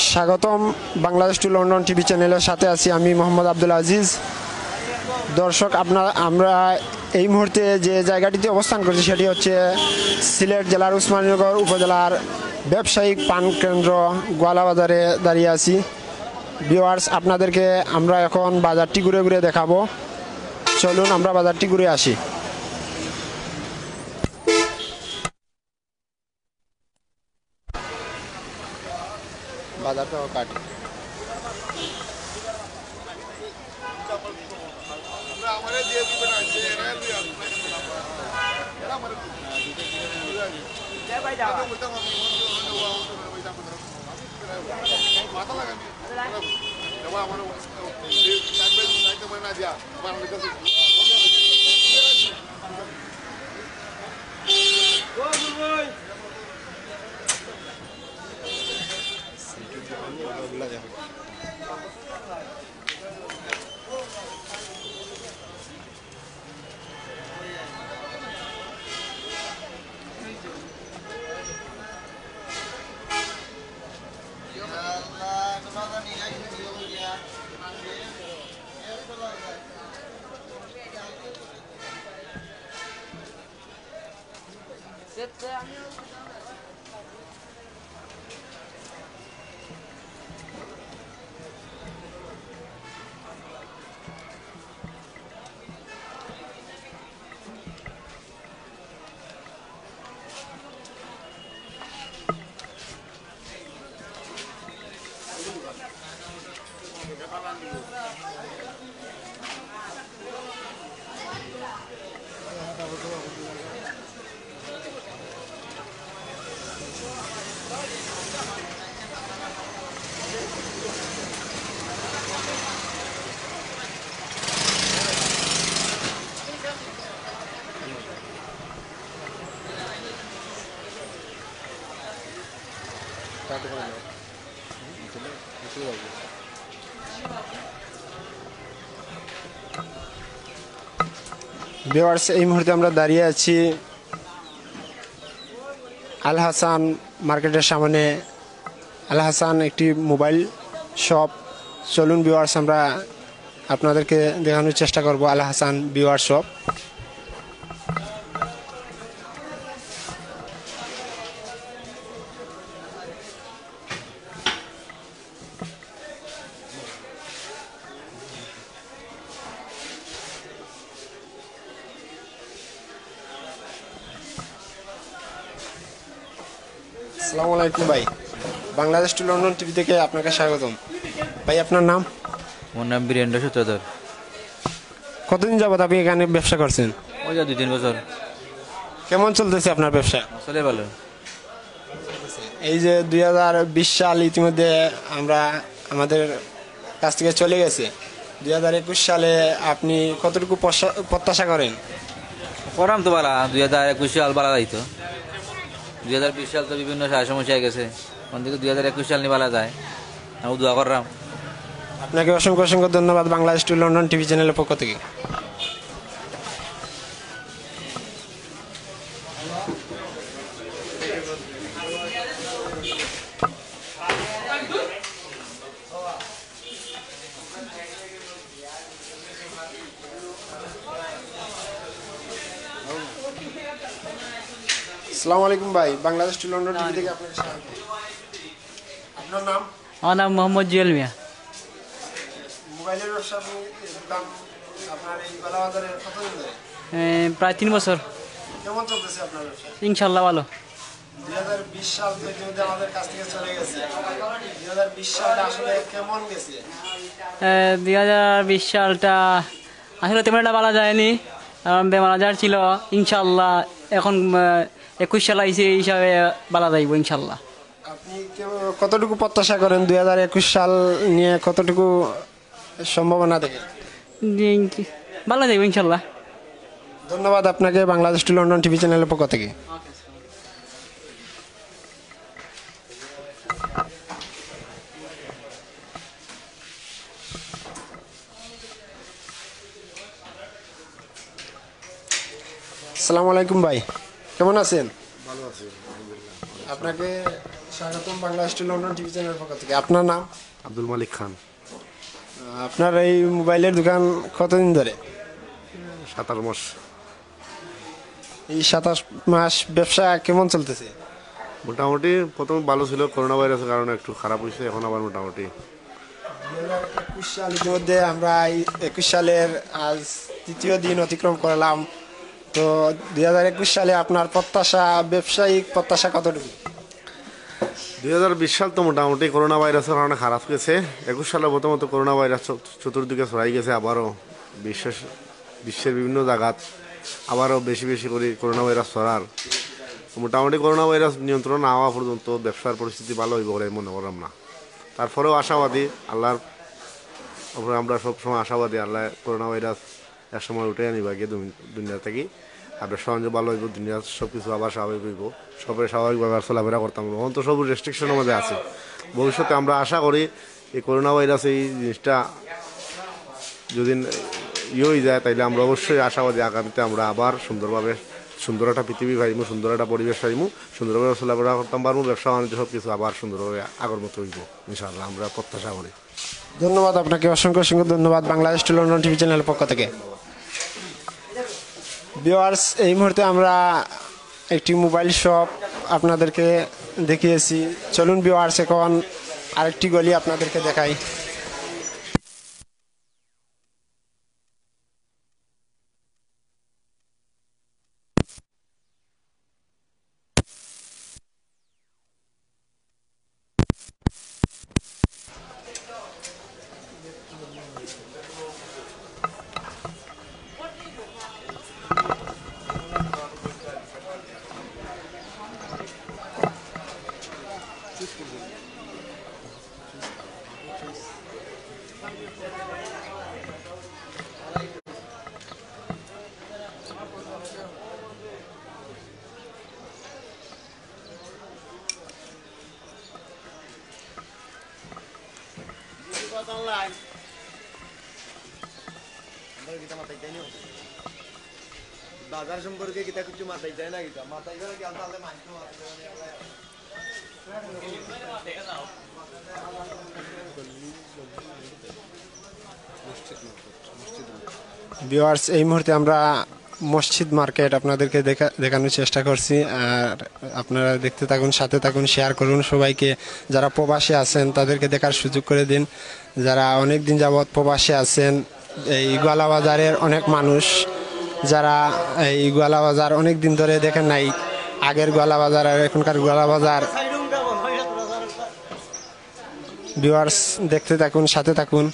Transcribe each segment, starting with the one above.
স্বাগতম Bangladesh to London TV চ্যানেলের সাথে আছি আমি মোহাম্মদ আব্দুল আজিজ। দর্শক, আমরা এই মুহূর্তে যে জায়গাটিতে অবস্থান করছি সেটি হচ্ছে সিলেট জেলার উসমানীনগর উপজেলার ব্যবসায়িক পান কেন্দ্র গোয়ালাবাজারে দাঁড়িয়ে আছি। ভিউয়ার্স, আপনাদেরকে আমরা এখন বাজারটি ঘুরে ঘুরে দেখাবো। চলুন আমরা বাজারটি ঘুরে আসি। বাজারটাও কাটি। ভিউয়ার্স, এই মুহূর্তে আমরা দাঁড়িয়ে আছি আল হাসান মার্কেটের সামনে। আল হাসান একটি মোবাইল শপ। চলুন ভিউয়ার্স, আমরা আপনাদেরকে দেখানোর চেষ্টা করব আল হাসান ভিউয়ার শপ। আসসালামু আলাইকুম ভাই, বাংলাদেশ টু লন্ডন টিভি থেকে আপনাকে স্বাগতম। ভাই, আপনার নাম? আমার নাম বীরেন্দ্র সূত্রধর। কতদিন যাবত আপনি এখানে ব্যবসা করছেন? ওই যা 2-3 বছর। কেমন চলতেছে আপনার ব্যবসা? আসলে ভালো। এই যে 2020 সাল ইতিমধ্যে আমাদের কাছ থেকে চলে গেছে, 2021 সালে আপনি কতটুকু প্রত্যাশা করেন? করাম তো বালা, 2021 সাল বালা যাইতো। 2020 সাল তো বিভিন্ন সমস্যা হয়ে গেছে, ওখান থেকে 2021 সাল নিয়ে বালা যায়। আমি দোয়া করলাম। আপনাকে অসংখ্য অসংখ্য ধন্যবাদ বাংলাদেশ টু লন্ডন টিভি চ্যানেলের পক্ষ থেকে। আসসালামু আলাইকুম ভাই, বাংলাদেশ টু লন্ডন টিভি থেকে আপনাকে স্বাগত। আপনার নাম? আমার নাম মোহাম্মদ জুয়েল মিয়া। মোবাইলের ব্যবসা আপনি দাম আপনার এই গোয়ালাবাজারে কতদিন ধরে? প্রায় 3 বছর। কেমন চলতেছে আপনার ব্যবসা? ইনশাল্লাহ ভালো। 2020 সাল তো ইতিমধ্যে আমাদের কাছ থেকে চলে গেছে। 2020 সালটা আসলে কেমন গেছে? 2020 সালটা আসলে তেমন একটা বলা যায়নি, কারণ বেমার আজার ছিল। ইনশাল্লাহ এখন 21 সাল আইসি, এই হিসাবে বলা যাইব ইনশাল্লাহ। আপনি কতটুকু প্রত্যাশা করেন 2021 সাল নিয়ে? কতটুকু সম্ভাবনা দেখেন? ভালো যাইব ইনশাল্লাহ। ধন্যবাদ আপনাকে বাংলাদেশ টু লন্ডন টিভি চ্যানেলের পক্ষ থেকে। আসসালামু আলাইকুম ভাই, কেমন আছেন? ভালো আছি, আপনাকে স্বাগতম বাংলাদেশ টু লন্ডন টিভি চ্যানেলের পক্ষ থেকে। আপনার নাম? আব্দুল মালিক খান। আপনার এই মোবাইলের দোকান কতদিন ধরে? 27 মাস। এই 27 মাস ব্যবসা কেমন চলতেছে? মোটামুটি প্রথম ভালো ছিল, করোনা ভাইরাসের কারণে একটু খারাপ হয়েছে, এখন আবার মোটামুটি। 2021 সাল ইতিমধ্যে আমরা এই 21 সালের আজ তৃতীয় দিন অতিক্রম করলাম। তো 2021 সালে আপনার প্রত্যাশা, ব্যবসায়িক প্রত্যাশা কতটুকু? 2020 সাল তো মোটামুটি করোনা ভাইরাসের কারণে খারাপ গেছে। 21 সালে প্রথমত করোনা ভাইরাস চতুর্দিকে ছড়াই গেছে, আবারও বিশ্বের বিভিন্ন জায়গাত আবারও বেশি বেশি করে করোনা ভাইরাস ছড়ার। মোটামুটি করোনা ভাইরাস নিয়ন্ত্রণ না হওয়া পর্যন্ত ব্যবসার পরিস্থিতি ভালো হইব বলে মনে করলাম না। তারপরেও আশাবাদী আল্লাহর উপরে, আমরা সবসময় আশাবাদী আল্লাহ করোনা ভাইরাস একসময় উঠে আনিবা গিয়ে দুনিয়া থেকে, আর ব্যবসা বাণিজ্য ভালো হইব, দুনিয়ার সব কিছু আবার স্বাভাবিক হইব, সবাই স্বাভাবিকভাবে আর চলাফেরা করতাম। এখন তো সব রেস্ট্রিকশনের মধ্যে আছে। ভবিষ্যতে আমরা আশা করি এই করোনা ভাইরাস এই জিনিসটা যদি হয়ে যায়, তাইলে আমরা অবশ্যই আশাবাদী আগামীতে আমরা আবার সুন্দরভাবে সুন্দর একটা পৃথিবী পাইমু, সুন্দর একটা পরিবেশ পাইমু, সুন্দরভাবে চলাফেরা করতাম পারবো, ব্যবসা বাণিজ্য সব কিছু আবার সুন্দরভাবে আগের মতো হইব ইনশাআল্লাহ, আমরা প্রত্যাশা করি। ধন্যবাদ আপনাকে, অসংখ্য অসংখ্য ধন্যবাদ বাংলাদেশ টু লন্ডন টিভি চ্যানেলের পক্ষ থেকে। ভিউয়ার্স, এই মুহূর্তে আমরা একটি মোবাইল শপ আপনাদেরকে দেখিয়েছি। চলুন ভিউয়ার্স, এখন আরেকটি গলি আপনাদেরকে দেখাই। বাজার সম্পর্কে কিতা কিছু মাথায় যায় না, কিতা মাথায় গেলে কি আনতে মানতে ভিউয়ার্স, এই মুহূর্তে আমরা মসজিদ মার্কেট আপনাদেরকে দেখানোর চেষ্টা করছি। আর আপনারা দেখতে থাকুন, সাথে থাকুন, শেয়ার করুন সবাইকে। যারা প্রবাসী আছেন তাদেরকে দেখার সুযোগ করে দিন। যারা অনেক দিন যাবৎ প্রবাসী আছেন, এই গোয়ালা বাজারের অনেক মানুষ যারা এই গোয়ালা বাজার অনেক দিন ধরে দেখেন নাই, আগের গোয়ালা বাজার আর এখনকার গোয়ালা বাজার। ভিউয়ার্স, দেখতে থাকুন, সাথে থাকুন।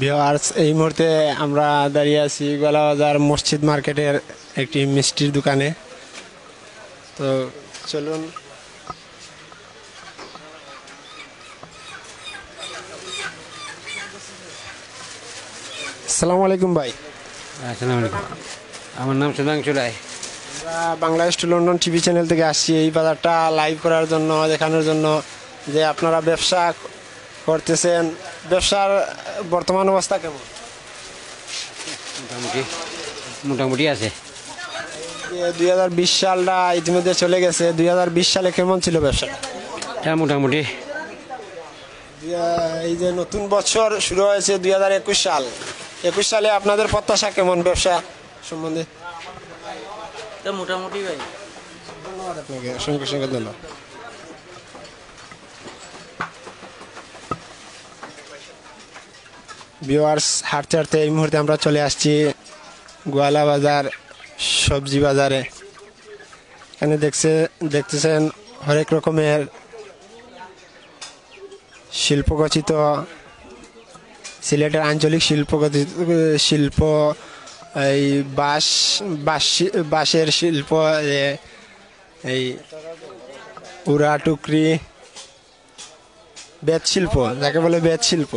ভিউয়ার্স, এই মুহূর্তে আমরা দাঁড়িয়ে আছি গোয়ালাবাজার মসজিদ মার্কেটের একটি মিষ্টির দোকানে। তো চলুন। আসসালামু আলাইকুম ভাই। আসসালামু আলাইকুম, আমার নাম সুধাংশু রায়। আমরা Bangladesh to London TV channel থেকে আসছি এই বাজারটা লাইভ করার জন্য, দেখানোর জন্য যে আপনারা ব্যবসা করতেছেন। ব্যবসার বর্তমান অবস্থা কেমন? মোটামুটি মোটামুটি আছে। 2020 সালটা ইতিমধ্যে চলে গেছে। 2020 সালে কেমন ছিল ব্যবসাটা? এটা মোটামুটি। এই যে নতুন বছর শুরু হয়েছে 2021 সাল, 21 সালে আপনাদের প্রত্যাশা কেমন ব্যবসা সম্বন্ধে? মোটামুটি ভাই। ধন্যবাদ আপনাকে, অসংখ্য অসংখ্য ধন্যবাদ। ভিউয়ার্স, হাঁটতে হাঁটতে এই মুহূর্তে আমরা চলে আসছি গোয়ালা বাজার সবজি বাজারে। এখানে দেখতেছেন হরেক রকমের শিল্পগঠিত, সিলেটের আঞ্চলিক শিল্প, এই বাঁশের শিল্প, এই উড়া টুকরি, বেত শিল্প, যাকে বলে বেত শিল্প।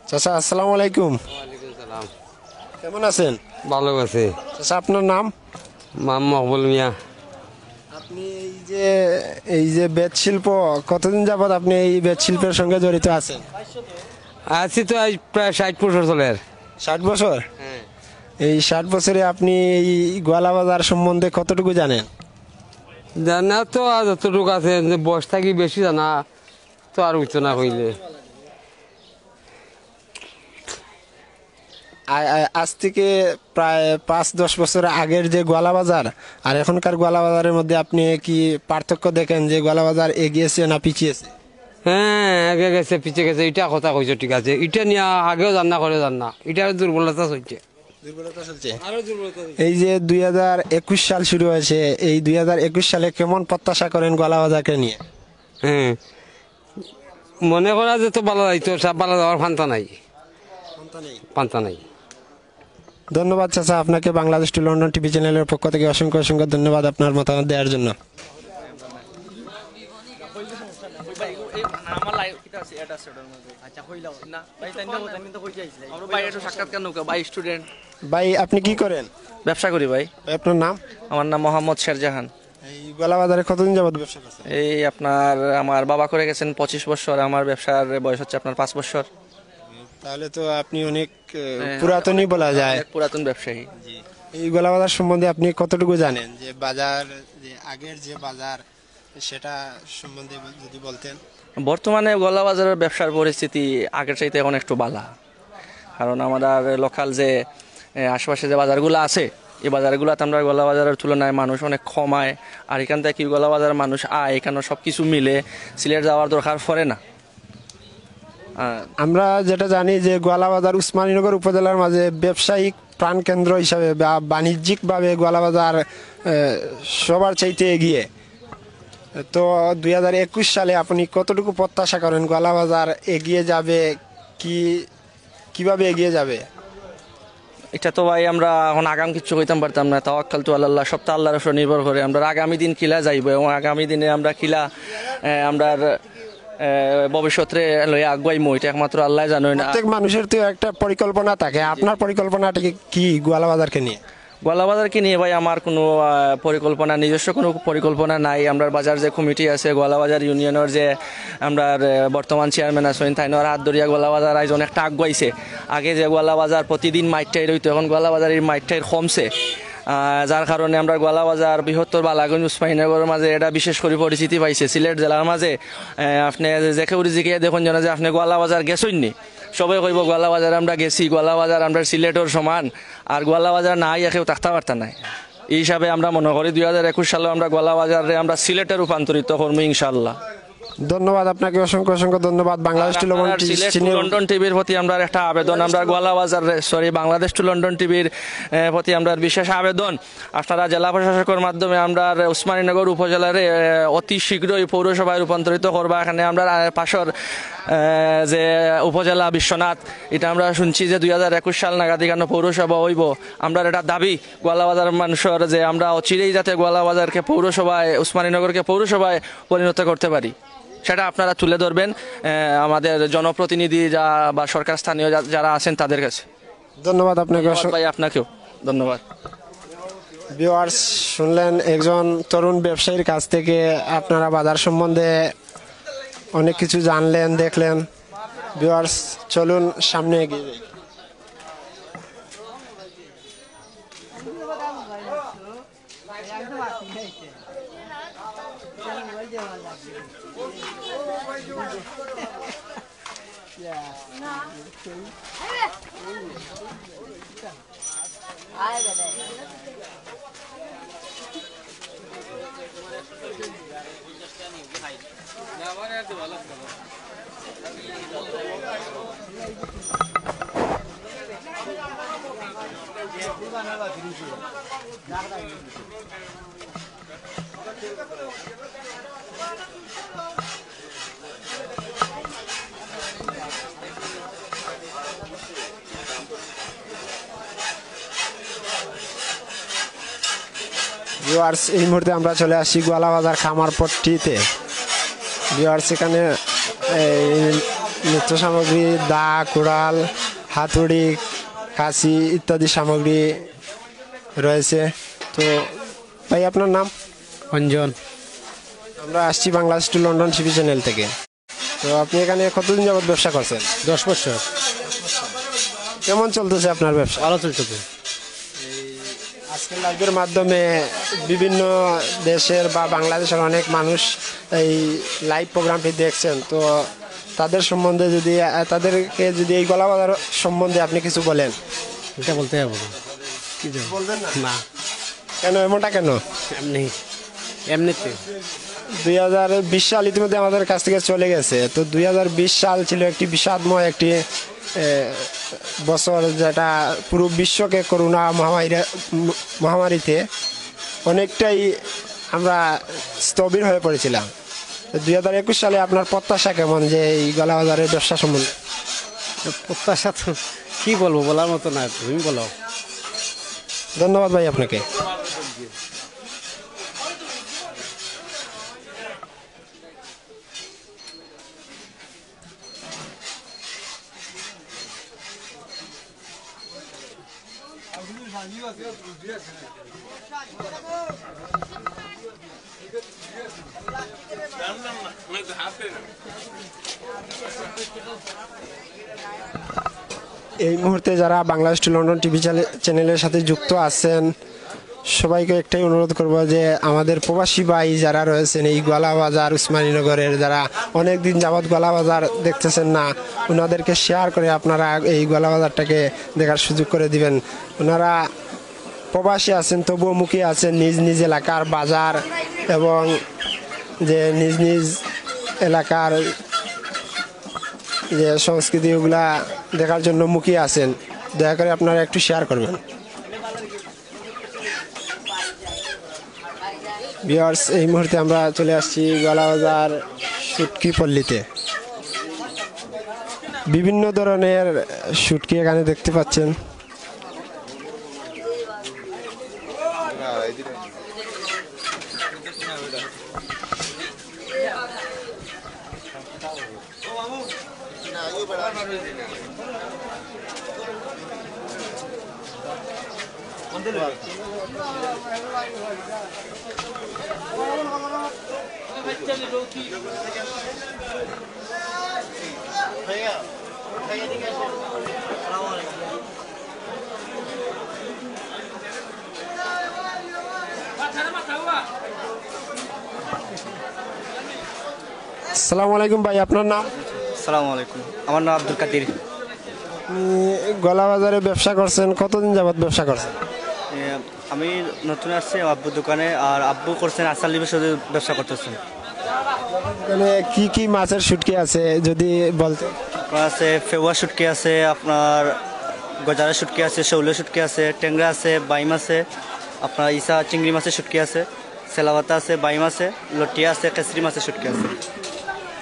চাচা, আসসালামু আলাইকুম। ওয়ালাইকুম সালাম। কেমন আছেন? ভালো আছে। আচ্ছা, আপনার নাম? মাম মকবুল মিয়া। আপনি এই যে বেত শিল্প, কতদিন যাবত আপনি এই বেত শিল্পের সঙ্গে জড়িত আছেন? আছি তো আজ প্রায় 60 বছর চলে। 60 বছর? এই 60 বছরে আপনি এই গোয়ালা বাজার সম্বন্ধে কতটুকু জানেন? জানা তো আর যতটুকু আছে, বয়স থাকি বেশি জানা তো আর উঠতো না কইলে। আজ থেকে প্রায় 5-10 বছর আগের যে গোয়ালা বাজার আর এখনকার গোয়ালা বাজারের মধ্যে আপনি কি পার্থক্য দেখেন, যে গোয়ালা বাজার এগিয়েছে না পিছিয়েছে? হ্যাঁ, আগে গেছে পিছে গেছে, এটা কথা কইছো, ঠিক আছে। এটা নিয়ে আগেও জানা করে জানা, এটার দুর্বলতা চলছে। দুর্বলতা চলছে। এই যে 2021 সাল শুরু হয়েছে, এই 2021 সালে কেমন প্রত্যাশা করেন গোয়ালা বাজারকে নিয়ে? হ্যাঁ, মনে করা যে তো ভালো যাইতো, সব ভালো যাওয়ার ফান্তা নাই, পান্তা নাই। ধন্যবাদ চাচা, আপনাকে বাংলাদেশ টু লন্ডন টিভি চ্যানেলের পক্ষ থেকে অসংখ্য অসংখ্য ধন্যবাদ আপনার মতামত দেওয়ার জন্য। ভাই, আপনি কি করেন? ব্যবসা করি ভাই। আপনার নাম? আমার নাম মোহাম্মদ শেরজাহান। এই গোয়ালা বাজারে কতদিন যাবত ব্যবসা করছেন? এই আপনার আমার বাবা করে গেছেন 25 বছর, আমার ব্যবসার বয়স হচ্ছে আপনার 5 বছর। তাহলে তো আপনি অনেক পুরাতনই বলা যায়। এক পুরাতন ব্যবসায়ী। এই গোয়ালা বাজার সম্বন্ধে আপনি কতটুকু জানেন, যে বাজার, যে আগের যে বাজার সেটা সম্বন্ধে যদি বলতেন? বর্তমানে গলা বাজারের ব্যবসার পরিস্থিতি আগের চাইতে এখন একটু বালা, কারণ আমাদের লোকাল যে আশেপাশে যে বাজারগুলো আছে, এই বাজারগুলোতে আমরা গলা বাজারের তুলনায় মানুষ অনেক কমায়। আর এখান থেকে গলা বাজারের মানুষ এখানে সব কিছু মিলে সিলেট যাওয়ার দরকার পড়ে না। আমরা যেটা জানি যে গোয়ালা বাজার উসমানীনগর উপজেলার মাঝে ব্যবসায়িক প্রাণকেন্দ্র হিসাবে বা বাণিজ্যিকভাবে গোয়ালা বাজার সবার চাইতে এগিয়ে। তো 2021 সালে আপনি কতটুকু প্রত্যাশা করেন গোয়ালা বাজার এগিয়ে যাবে, কিভাবে এগিয়ে যাবে? এটা তো ভাই আমরা এখন আগাম কিছু কইতাম পারতাম না। তাওয়াক্কাল তু আল্লাহ, সব তো আল্লাহর উপর নির্ভর করে। আমরা আগামী দিন কিলা যাইব এবং আগামী দিনে আমরা কিলা আমরা ভবিষ্যতে লইয়া আগুয়াইমু, এটা একমাত্র আল্লাহ জানেন। প্রত্যেক মানুষের তো একটা পরিকল্পনা থাকে, আপনার পরিকল্পনাটা কি গোয়ালা বাজারকে নিয়ে? গোয়ালা বাজারকে নিয়ে ভাই আমার কোনো পরিকল্পনা, নিজস্ব কোনো পরিকল্পনা নাই। আমরা বাজার যে কমিটি আছে, গোয়ালা বাজার ইউনিয়নের যে আমরা বর্তমান চেয়ারম্যান আছেন, তাইনোর হাত ধরিয়া গোয়ালা বাজার আয়োজন একটা আগুয়াইছে। আগে যে গোয়ালা বাজার প্রতিদিন মাইটটাই রইতো, এখন গোয়ালা বাজারের মাইটটাই কমছে, যার কারণে আমরা গোয়ালা বাজার বৃহত্তর বালাগঞ্জ উসমানীনগরের মাঝে এটা বিশেষ করে পরিচিতি পাইছে। সিলেট জেলার মাঝে আপনি যে কেউ জিকে দেখুন যেন যে আপনি গোয়ালা বাজার গেছেননি, সবাই কইব গোয়ালা বাজার আমরা গেছি, গোয়ালা বাজার আমরা সিলেটের সমান। আর গোয়ালা বাজার না আইয়া কেউ থাকতে পারতা নাই। এই হিসাবে আমরা মনে করি 2021 সালে আমরা গোয়ালা বাজারে আমরা সিলেটে রূপান্তরিত করবো ইনশাল্লাহ। ধন্যবাদ আপনাকে, অসংখ্য অসংখ্য ধন্যবাদ। বাংলাদেশ টু লন্ডন টিভির প্রতি আমরা একটা আবেদন, আমরা গোয়ালা বাজার বাংলাদেশ টু লন্ডন টিভির প্রতি আমরা বিশেষ আবেদন, আপনারা জেলা প্রশাসকের মাধ্যমে আমরা উসমানীনগর উপজেলার অতি শীঘ্রই পৌরসভায় রূপান্তরিত করবা। এখানে আমরা পাশের যে উপজেলা বিশ্বনাথ, এটা আমরা শুনছি যে 2021 সাল নাগাদ এখানে পৌরসভা হইব। আমরা এটা দাবি গোয়ালা বাজার মানুষের যে আমরা অচিরেই যাতে গোয়ালা বাজারকে পৌরসভায়, উসমানীনগরকে পৌরসভায় পরিণত করতে পারি, সেটা আপনারা তুলে ধরবেন আমাদের জনপ্রতিনিধি বা সরকার স্থানীয় যারা আছেন তাদের কাছে। ধন্যবাদ আপনাকে ভাই, আপনাকেও ধন্যবাদ। ভিউয়ার্স, শুনলেন একজন তরুণ ব্যবসায়ীর কাছ থেকে আপনারা বাজার সম্বন্ধে অনেক কিছু জানলেন, দেখলেন। ভিউয়ার্স, চলুন সামনে এগিয়ে যাই। ভিউয়ার্স, এই মুহূর্তে আমরা চলে আসছি গোয়ালা বাজার খামারপট্টিতে। ভিউয়ার্স, এখানে নিত্য সামগ্রী, দা, কুড়াল, হাতুড়ি, খাসি ইত্যাদি সামগ্রী রয়েছে। তো ভাই আপনার নাম? অঞ্জন। আমরা আসছি Bangladesh to London TV channel থেকে। তো আপনি এখানে কতদিন যাবত ব্যবসা করছেন? 10 বছর। কেমন চলতেছে আপনার ব্যবসা? ভালো চলতেছে। আজকের লাইভের মাধ্যমে বিভিন্ন দেশের বা বাংলাদেশের অনেক মানুষ এই লাইভ প্রোগ্রামটি দেখছেন। তো তাদের সম্বন্ধে যদি তাদেরকে যদি এই গলাবাজার সম্বন্ধে আপনি কিছু বলেন। এটা বলতে যাবো না। কি বলবেন না? না, কেন, এমনটা কেন? এমনিতে 2020 সাল ইতিমধ্যে আমাদের কাছ থেকে চলে গেছে। তো 2020 সাল ছিল একটি বিষাদময় একটি বছর, যেটা পুরো বিশ্বকে করোনা মহামারীতে অনেকটাই আমরা স্থবির হয়ে পড়েছিলাম। 2021 সালে আপনার প্রত্যাশা কেমন যে এই গলাবাজারের ব্যবসা সম্বন্ধে? প্রত্যাশা তো কি বলবো, বলার মতো না, তুমি বলো। ধন্যবাদ ভাই আপনাকে। এই মুহূর্তে যারা বাংলাদেশ টু লন্ডন টিভি চ্যানেলের সাথে যুক্ত আছেন, সবাইকে একটাই অনুরোধ করব যে আমাদের প্রবাসী ভাই যারা রয়েছেন এই গলাবাজার উসমানীনগরের, যারা অনেক দিন যাবৎ গলাবাজার দেখতেছেন না, ওনাদেরকে শেয়ার করে আপনারা এই গলাবাজারটাকে দেখার সুযোগ করে দিবেন। ওনারা প্রবাসী আছেন, তবুও মুখী আছেন নিজ নিজ এলাকার বাজার এবং যে নিজ নিজ এলাকার যে সংস্কৃতি ওগুলা দেখার জন্য মুখিয়ে আছেন। দয়া করে আপনারা একটু শেয়ার করবেন। ভিউয়ার্স, এই মুহূর্তে আমরা চলে আসছি গলাবাজার শুটকি পল্লীতে। বিভিন্ন ধরনের শুটকি এখানে দেখতে পাচ্ছেন। আসসালামু আলাইকুম ভাই, আপনার নাম? আসসালামু আলাইকুম, আমার নাম আব্দুল কাদির। আপনি গলাবাজারে ব্যবসা করছেন, কতদিন যাবত ব্যবসা করছেন? আমি নতুন আসছি আব্বুর দোকানে, আর আব্বু করছেন আসার লিপের সাথে ব্যবসা করতেছেন। এখানে কি কি মাছের শুটকি আছে যদি বলতে? আপনার আছে ফেওয়া শুটকি আছে, আপনার গজারের শুটকি আছে, শৌলের শুটকি আছে, ট্যাংরা আছে, বাইম আছে, আপনার ইসা চিংড়ি মাছের শুটকি আছে, সেলাবাতা আছে, বাইম আছে, লটিয়া আছে, কেসরি মাছের শুটকি আছে।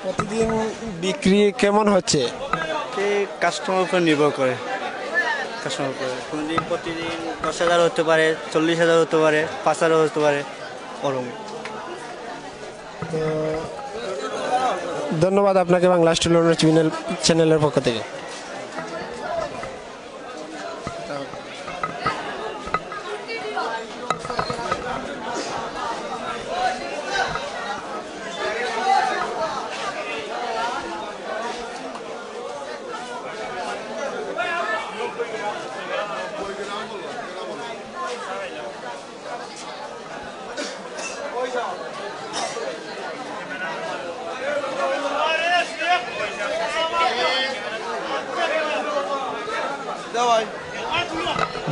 প্রতিদিন বিক্রি কেমন হচ্ছে? এই কাস্টমার উপর নির্ভর করে, কাস্টমার উপরে কোনোদিন প্রতিদিন 10,000 হতে পারে, 40,000 হতে পারে, 5,000 হতে পারে, ওরকম। তো ধন্যবাদ আপনাকে বাংলাদেশ টু লন্ডন চ্যানেলের পক্ষ থেকে।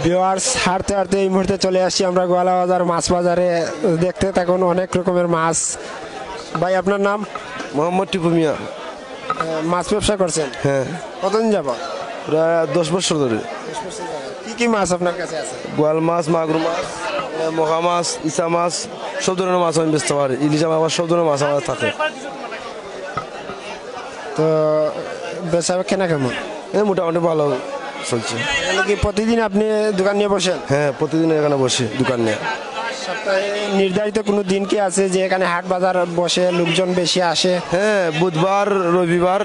ভিউয়ার্স, হাঁটতে হাঁটতে এই মুহূর্তে চলে আসছি আমরা গোয়ালাবাজার মাছ বাজারে। দেখতে থাকুন অনেক রকমের মাছ। ভাই আপনার নাম? মোহাম্মদ টিপু মিয়া। মাছ ব্যবসা করছেন? হ্যাঁ, কতদিন যাব? প্রায় 10 বছর ধরে। কি কি মাছ আপনার কাছে আছে? গোয়াল মাছ, মাগুর মাছ, মগা মাছ, ইসা মাছ, সব ধরনের মাছ আমি বেচতে পারি। ইলিশ মাছ, সব ধরনের মাছ আমার থাকে। তো বেচা কেনা কেমন? মোটামুটি ভালো চলছে। এখানে কি প্রতিদিন আপনি দোকান নিয়ে বসেন? হ্যাঁ, প্রতিদিন এখানে বসি দোকান নিয়ে। সপ্তাহে নির্ধারিত কোনো দিন কি আছে যে এখানে হাট বাজার বসে, লোকজন বেশি আসে? হ্যাঁ, বুধবার রবিবার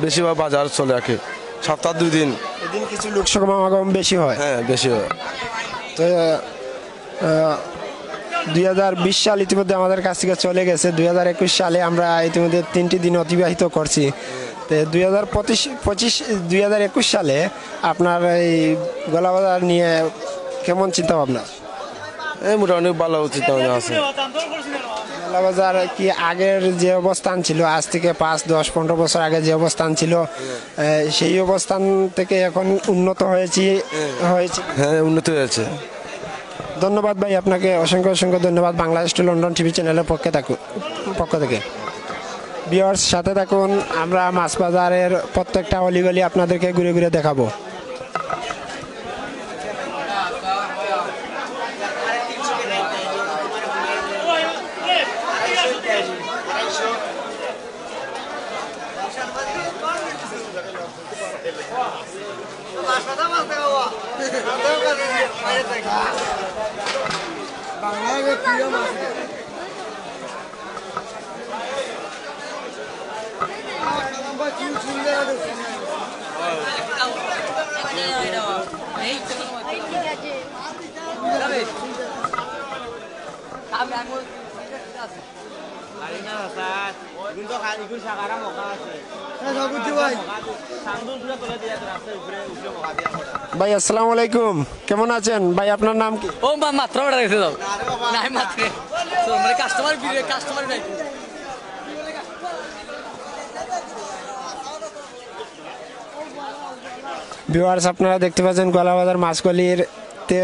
বেশিরভাগ বাজার চলে রাখে, সপ্তাহ 2 দিন। এদিন কিছু লোক সমাগম বেশি হয়। হ্যাঁ বেশি হয়। তো 2020 সাল ইতিমধ্যে আমাদের কাছ থেকে চলে গেছে। 2021 সালে আমরা ইতিমধ্যে 3টি দিন অতিবাহিত করছি। তো 2021 সালে আপনার এই গলাবাজার নিয়ে কেমন চিন্তা ভাবনা? এই মোটামুটি ভালো উচিত আছে। গলাবাজার কি আগের যে অবস্থান ছিল, আজ থেকে 5, 10, 15 বছর আগে যে অবস্থান ছিল, সেই অবস্থান থেকে এখন উন্নত হয়েছে? হ্যাঁ উন্নতি হয়েছে। ধন্যবাদ ভাই, আপনাকে অসংখ্য অসংখ্য ধন্যবাদ বাংলাদেশ টু লন্ডন টিভি চ্যানেলের পক্ষ থেকে। ভিউয়ার্স সাথে থাকুন, আমরা মাছ বাজারের প্রত্যেকটা অলিগলি আপনাদেরকে ঘুরে ঘুরে দেখাবো। ভাই আসসালামু আলাইকুম, কেমন আছেন ভাই? আপনার নাম কি? ও মাত্র বেড়া গেছে দাও নাই মাত্র মানে কাস্টমার নাই। ভিউয়ার্স আপনারা দেখতে পাচ্ছেন গলাবাজার মাছগলির তে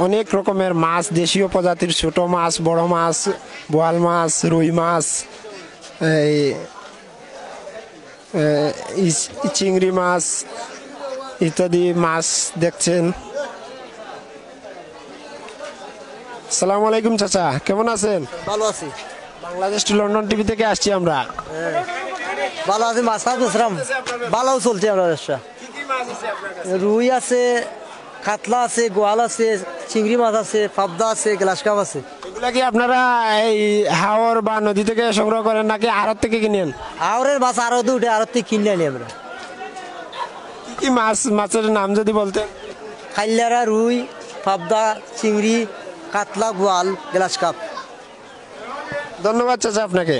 অনেক রকমের মাছ, দেশীয় প্রজাতির ছোট মাছ, বড় মাছ, বোয়াল মাছ, রুই মাছ, চিংড়ি মাছ ইত্যাদি মাছ দেখছেন। আসসালামু আলাইকুম চাচা, কেমন আছেন? ভালো আছি। বাংলাদেশ টু লন্ডন টিভি থেকে আসছি আমরা। ভালো আছি, মাছ ধরছিলাম, ভালো চলছে আমার ব্যবসা। রুই আছে, কাতলা আছে, গোয়াল আছে, চিংড়ি মাছ আছে, পাবদা আছে, গ্লাস কাপ আছে। এগুলা কি আপনারা এই হাওর বা নদী থেকে সংগ্রহ করেন নাকি আড়ত থেকে কিনেন? আওরের মাছ আরো দুটো আরো থেকে কিনে আনি আমরা। কি কি মাছের নাম যদি বলতেন? খাইলারা, রুই, পাবদা, চিংড়ি, কাতলা, গোয়াল, গ্লাস কাপ। ধন্যবাদ চাচা আপনাকে।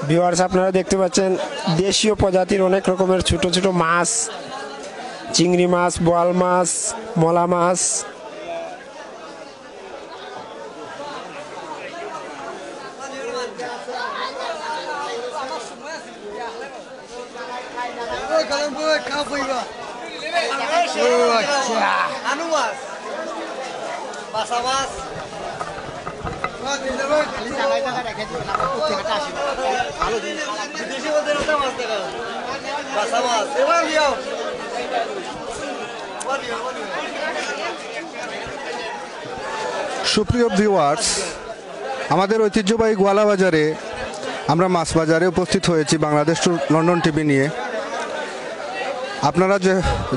ভিউয়ার্স আপনারা দেখতে পাচ্ছেন দেশীয় প্রজাতির অনেক রকমের ছোট ছোট মাছ, চিংড়ি মাছ, বোয়াল মাছ, মলা মাছ। সুপ্রিয় ভিউয়ার্স, আমাদের ঐতিহ্যবাহী গোয়ালা বাজারে আমরা মাছ বাজারে উপস্থিত হয়েছি বাংলাদেশ টু লন্ডন টিভি নিয়ে। আপনারা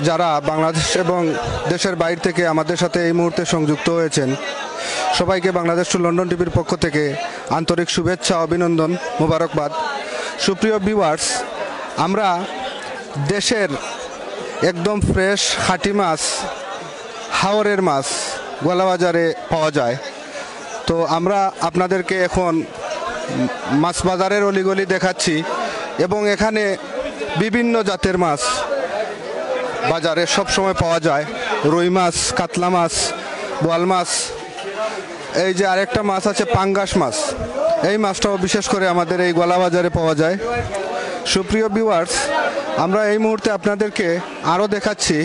যারা বাংলাদেশ এবং দেশের বাইরে থেকে আমাদের সাথে এই মুহূর্তে সংযুক্ত হয়েছেন, সবাইকে বাংলাদেশ টু লন্ডন টিভির পক্ষ থেকে আন্তরিক শুভেচ্ছা, অভিনন্দন, মোবারকবাদ। সুপ্রিয় ভিউয়ার্স, আমরা দেশের একদম ফ্রেশ খাঁটি মাছ, হাওরের মাছ গোয়ালা বাজারে পাওয়া যায়। তো আমরা আপনাদেরকে এখন মাছ বাজারের অলিগলি দেখাচ্ছি এবং এখানে বিভিন্ন জাতের মাছ বাজারে সব সময় পাওয়া যায়। রুই মাছ, কাতলা মাছ, বোয়াল মাছ, এই যে আরেকটা মাছ আছে পাঙ্গাস মাছ, এই মাছটাও বিশেষ করে আমাদের এই গোয়ালা বাজারে পাওয়া যায়। সুপ্রিয় ভিউয়ার্স, আমরা এই মুহূর্তে আপনাদেরকে আরও দেখাচ্ছি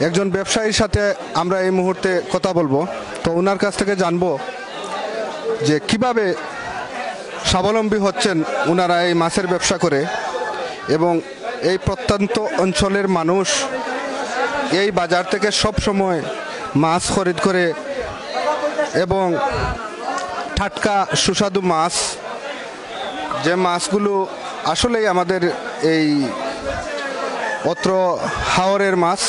একজন ব্যবসায়ীর সাথে আমরা এই মুহূর্তে কথা বলবো। তো ওনার কাছ থেকে জানবো যে কিভাবে স্বাবলম্বী হচ্ছেন ওনারা এই মাছের ব্যবসা করে, এবং এই প্রত্যন্ত অঞ্চলের মানুষ এই বাজার থেকে সব সময় মাছ খরিদ করে এবং টাটকা সুস্বাদু মাছ, যে মাছগুলো আসলেই আমাদের এই অত্র হাওরের মাছ,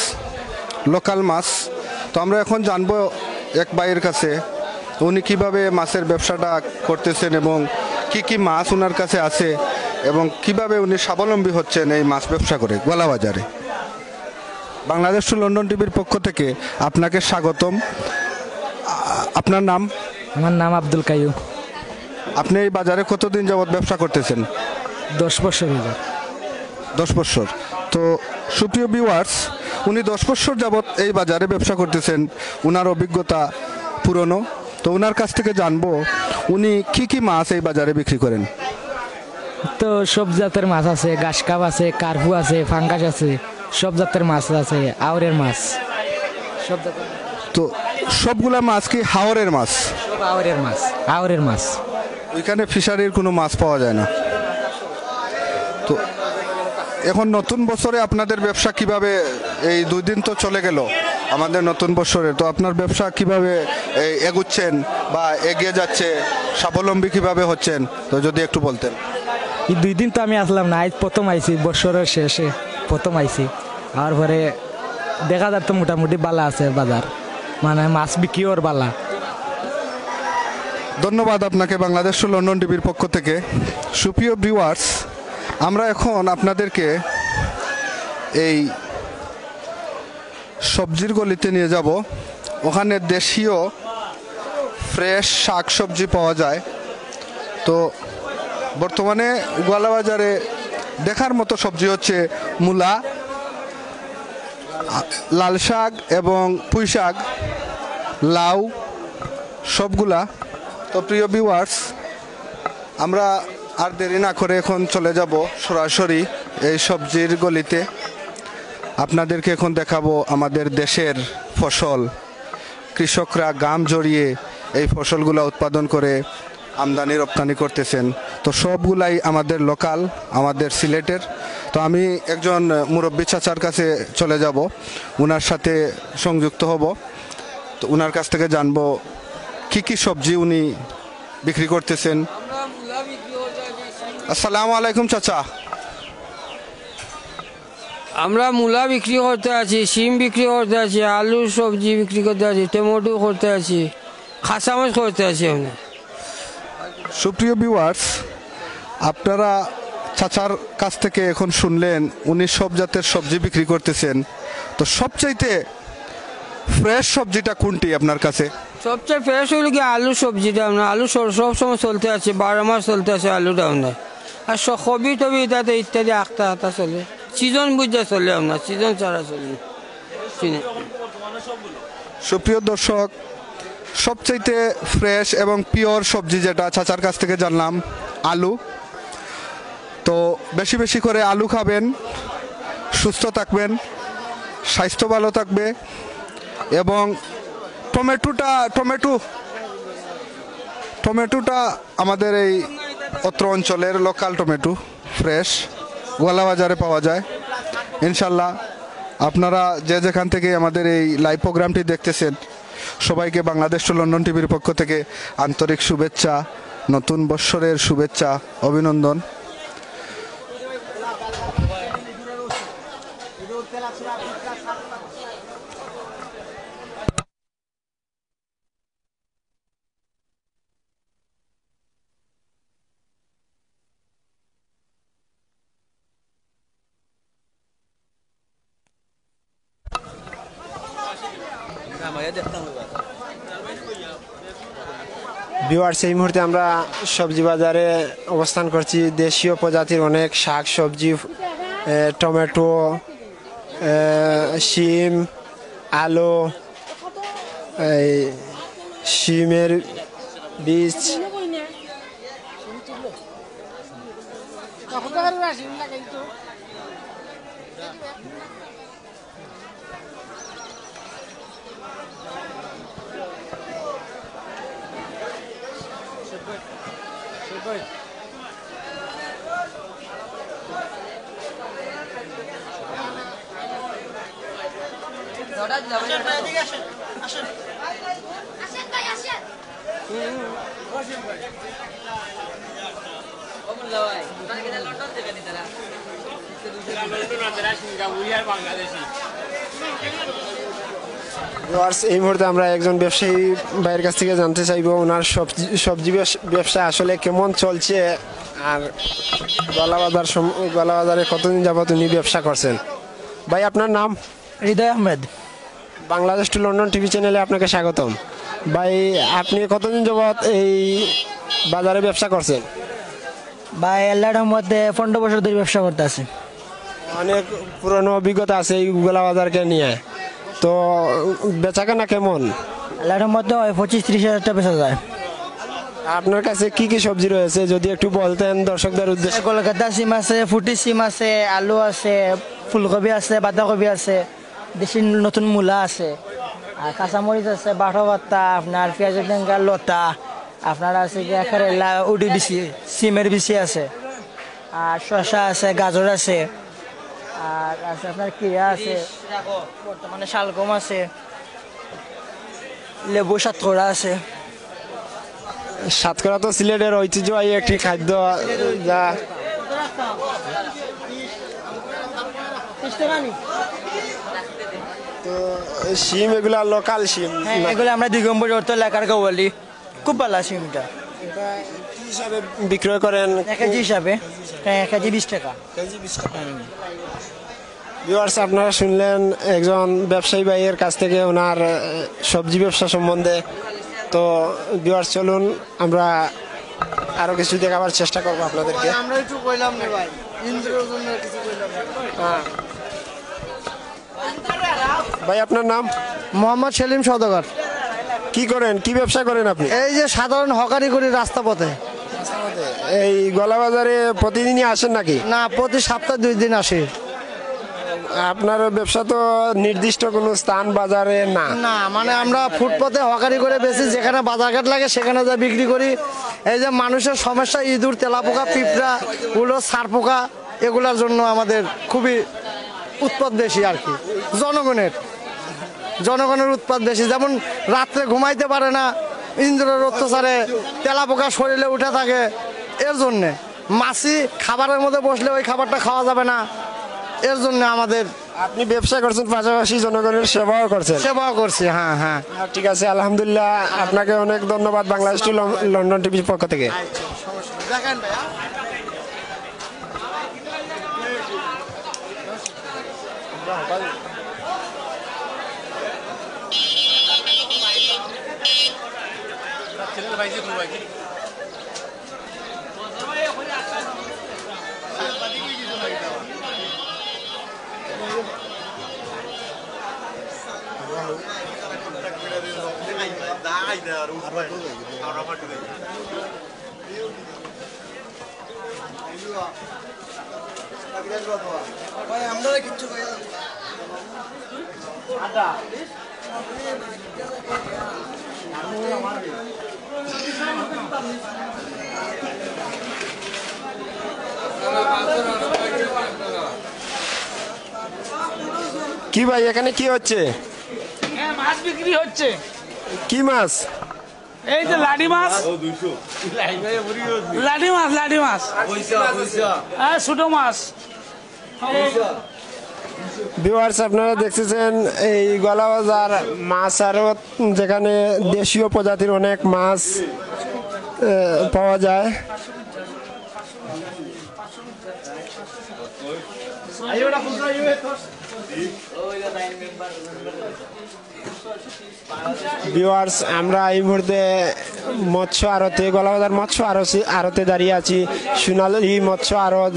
লোকাল মাছ। তো আমরা এখন জানবো এক ভাইয়ের কাছে উনি কিভাবে মাছের ব্যবসাটা করতেছেন এবং কি কি মাছ ওনার কাছে আছে এবং কিভাবে উনি স্বাবলম্বী হচ্ছেন এই মাছ ব্যবসা করে গোলাবাজারে। বাংলাদেশ টু লন্ডন টিভির পক্ষ থেকে আপনাকে স্বাগতম। আপনার নাম? আমার নাম আব্দুল কাইয়ুম। আপনি এই বাজারে কতদিন যাবৎ ব্যবসা করতেছেন? 10 বছর হয়ে যায়। 10 বছর। তো সুপ্রিয় ভিউয়ার্স, উনি 10 বছর যাবৎ এই বাজারে ব্যবসা করতেছেন, উনার অভিজ্ঞতা পুরনো। তো ওনার কাছ থেকে জানবো উনি কি কি মাছ এই বাজারে বিক্রি করেন। তো সব জাতের মাছ আছে, গাছকাপ আছে, কার্পু আছে, ফাঙ্গাস আছে, সব জাতের মাছ আছে, আউরের মাছ সব জাতের। তো সবগুলা মাছ কি হাওরের মাছ? সব আউরের মাছ, আউরের মাছ। ওইখানে ফিশারির কোনো মাছ পাওয়া যায় না। তো এখন নতুন বছরে আপনাদের ব্যবসা কিভাবে, এই 2 দিন তো চলে গেল আমাদের নতুন বছরে, তো আপনার ব্যবসা কিভাবে এগুচ্ছেন বা এগিয়ে যাচ্ছে, স্বাবলম্বী কিভাবে হচ্ছেন, তো যদি একটু বলতেন। এই 2 দিন তো আমি আসলাম না, আজ প্রথম আইছি, বছরের শেষে প্রথম আইছি। আর পরে দেখা যাচ্ছে মোটামুটি বালা আছে বাজার, মানে মাছ বিক্রি ওর বালা। ধন্যবাদ আপনাকে বাংলাদেশ টু লন্ডন টিভির পক্ষ থেকে। সুপ্রিয় ভিউয়ার্স, আমরা এখন আপনাদেরকে এই সবজির গলিতে নিয়ে যাব। ওখানে দেশীয় ফ্রেশ শাক সবজি পাওয়া যায়। তো বর্তমানে গোয়ালাবাজারে দেখার মতো সবজি হচ্ছে মূলা, লাল শাক এবং পুঁই শাক, লাউ, সবগুলা। তো প্রিয় ভিউয়ার্স, আমরা আর দেরি না করে এখন চলে যাব সরাসরি এই সবজির গলিতে। আপনাদেরকে এখন দেখাবো আমাদের দেশের ফসল। কৃষকরা গাম জড়িয়ে এই ফসলগুলো উৎপাদন করে আমদানি রপ্তানি করতেছেন। তো সবগুলাই আমাদের লোকাল, আমাদের সিলেটের। তো আমি একজন মুরব্বী চাচার কাছে চলে যাব, ওনার সাথে সংযুক্ত হব। তো ওনার কাছ থেকে জানবো কি কি সবজি উনি বিক্রি করতেছেন। আসসালামু আলাইকুম চাচা। আমরা মূলা বিক্রি করতে আছি, সিম বিক্রি করতে আছি, আলু সবজি বিক্রি করতে আছি, টমেটো করতে আছি, কাঁচামরিচ করতে আছি। আমরা সুপ্রিয় ভিউয়ার্স, আপনারা চাচার কাছ থেকে এখন শুনলেন উনি সব জাতের সবজি বিক্রি করতেছেন। তো সবচাইতে ফ্রেশ সবজিটা কোনটি আপনার কাছে? সবচেয়ে ফ্রেশ হইল কি আলু সবজিটা। আমরা আলু সব সময় চলতে আছে, 12 মাস চলতে আছে আলুটা। আমরা আর কবি টবি তাতে ইত্যাদি আখতা আতা চলে, সিজন বুঝতে চলে, আপনার সিজন ছাড়া চলে। সুপ্রিয় দর্শক, সবচাইতে ফ্রেশ এবং পিওর সবজি যেটা চাচার কাছ থেকে জানলাম আলু। তো বেশি বেশি করে আলু খাবেন, সুস্থ থাকবেন, স্বাস্থ্য ভালো থাকবে। এবং টমেটোটা আমাদের এই অত্র অঞ্চলের লোকাল টমেটো, ফ্রেশ, গোয়ালাবাজারে পাওয়া যায়। ইনশাল্লাহ আপনারা যে যেখান থেকে আমাদের এই লাইভ প্রোগ্রামটি দেখতেছেন, সবাইকে বাংলাদেশ টু লন্ডন টিভির পক্ষ থেকে আন্তরিক শুভেচ্ছা, নতুন বৎসরের শুভেচ্ছা, অভিনন্দন। ভিউয়ার্স, এই মুহূর্তে আমরা সবজি বাজারে অবস্থান করছি। দেশীয় প্রজাতির অনেক শাক সবজি, টমেটো, শিম, আলু, এই শিমের বীজ, ভিউয়ার্স, এই মুহূর্তে আমরা একজন ব্যবসায়ী ভাইয়ের কাছ থেকে জানতে চাইবো ওনার সবজি ব্যবসা আসলে কেমন চলছে, আর গলাবাজারে কতদিন যাবত উনি ব্যবসা করছেন। ভাই আপনার নাম? Hridoy Ahmed. Bangladesh to London TV চ্যানেলে আপনাকে স্বাগতম। ভাই আপনি কতদিন যাবত এই বাজারে ব্যবসা করছেন? ভাই আল্লাহর মধ্যে 15 বছর ধরে ব্যবসা করতে আছে। অনেক পুরনো অভিজ্ঞতা আছে এই গলাবাজারকে নিয়ে, তো বেচাকেনা কেমন? আল্লাহর মধ্যে 25-30 হাজারটা বেচা যায়। আপনার কাছে কি কি সবজি রয়েছে যদি একটু বলতেন দর্শকদের উদ্দেশ্যে। কলকাতা সিম আছে, ফুটি সিম আছে, আলু আছে, ফুলকপি আছে, বাঁধাকপি আছে, দেশি নতুন মূলা আছে, আর কাঁচামরিচ আছে, বারো পাতা, আপনার পেঁয়াজের ডেঙ্গা লতা, আপনার আছে কি কেরেলা উডি বিচি, সিমের বিচি আছে, আর শসা আছে, গাজর আছে, আর আছে আপনার কিরা আছে, বর্তমানে শালগম আছে, লেবু সাতকরা আছে। সাতকরা তো সিলেটের ঐতিহ্যবাহী একটি খাদ্য, যা তো শিম এগুলা লোকাল শিম। হ্যাঁ, এগুলো আমরা দিগম্বর অর্থ এলাকার বলি, খুব ভালো শিমটা। কি হিসাবে বিক্রয় করেন? 1 কেজি হিসাবে, 1 কেজি 20 টাকা। ভিউয়ার্স, আপনারা শুনলেন একজন ব্যবসায়ী ভাইয়ের কাছ থেকে ওনার সবজি ব্যবসা সম্বন্ধে। তো ভিউয়ার্স, চলুন আমরা আরো কিছু দেখাবার চেষ্টা করবো আপনাদেরকে। আমরা একটু কইলাম না ভাই, ইন্দ্রের জন্য কিছু কইলাম না। ভাই আপনার নাম? মোহাম্মদ সেলিম সওদাগর। কি করেন, কি ব্যবসা করেন আপনি? এই যে সাধারণ হকারি করি রাস্তা পথে। এই গলাবাজারে প্রতিদিনই আসেন নাকি? না, প্রতি সপ্তাহে 2 দিন আসি। আপনার ব্যবসা তো নির্দিষ্ট কোনো স্থান বাজারে না? না, মানে আমরা ফুটপাতে হকারি করে বেশি, যেখানে বাজারঘাট লাগে সেখানে যা বিক্রি করি। এই যে মানুষের সমস্যা, ইঁদুর, তেলাপোকা, পিঁপড়া, উলো, সার পোকা, এগুলোর জন্য আমাদের খুবই উৎপাদ বেশি আর কি। জনগণের উৎপাদ বেশি, যেমন রাত্রে ঘুমাইতে পারে না, ইঁদুরের অত্যাচারে তেলাপোকা শরীরে উঠে থাকে, এর জন্যে মাছি খাবারের মধ্যে বসলে ওই খাবারটা খাওয়া যাবে না, এর জন্য আমাদের। আপনি ব্যবসা করছেন, পাশাপাশি জনগণের সেবাও করছেন? সেবাও করছি, হ্যাঁ হ্যাঁ। ঠিক আছে, আলহামদুলিল্লাহ, আপনাকে অনেক ধন্যবাদ বাংলাদেশ টু লন্ডন টিভির পক্ষ থেকে। দেখেন ভাইয়া, কি ভাই এখানে কি হচ্ছে? মাছ বিক্রি হচ্ছে। কি মাছ? এই যে লাডি মাছ, লাডি মাছ, হ্যাঁ, ছোট মাছ। ভিউয়ার্স, আপনারা দেখতেছেন এই গলাবাজার মাছ আড়ত, যেখানে দেশীয় প্রজাতির অনেক মাছ পাওয়া যায়। ভিউয়ার্স, আমরা এই মুহূর্তে মৎস্য আড়তে, গলাবাজার মৎস্য আড়তে দাঁড়িয়ে আছি। সোনালী মৎস্য আড়ত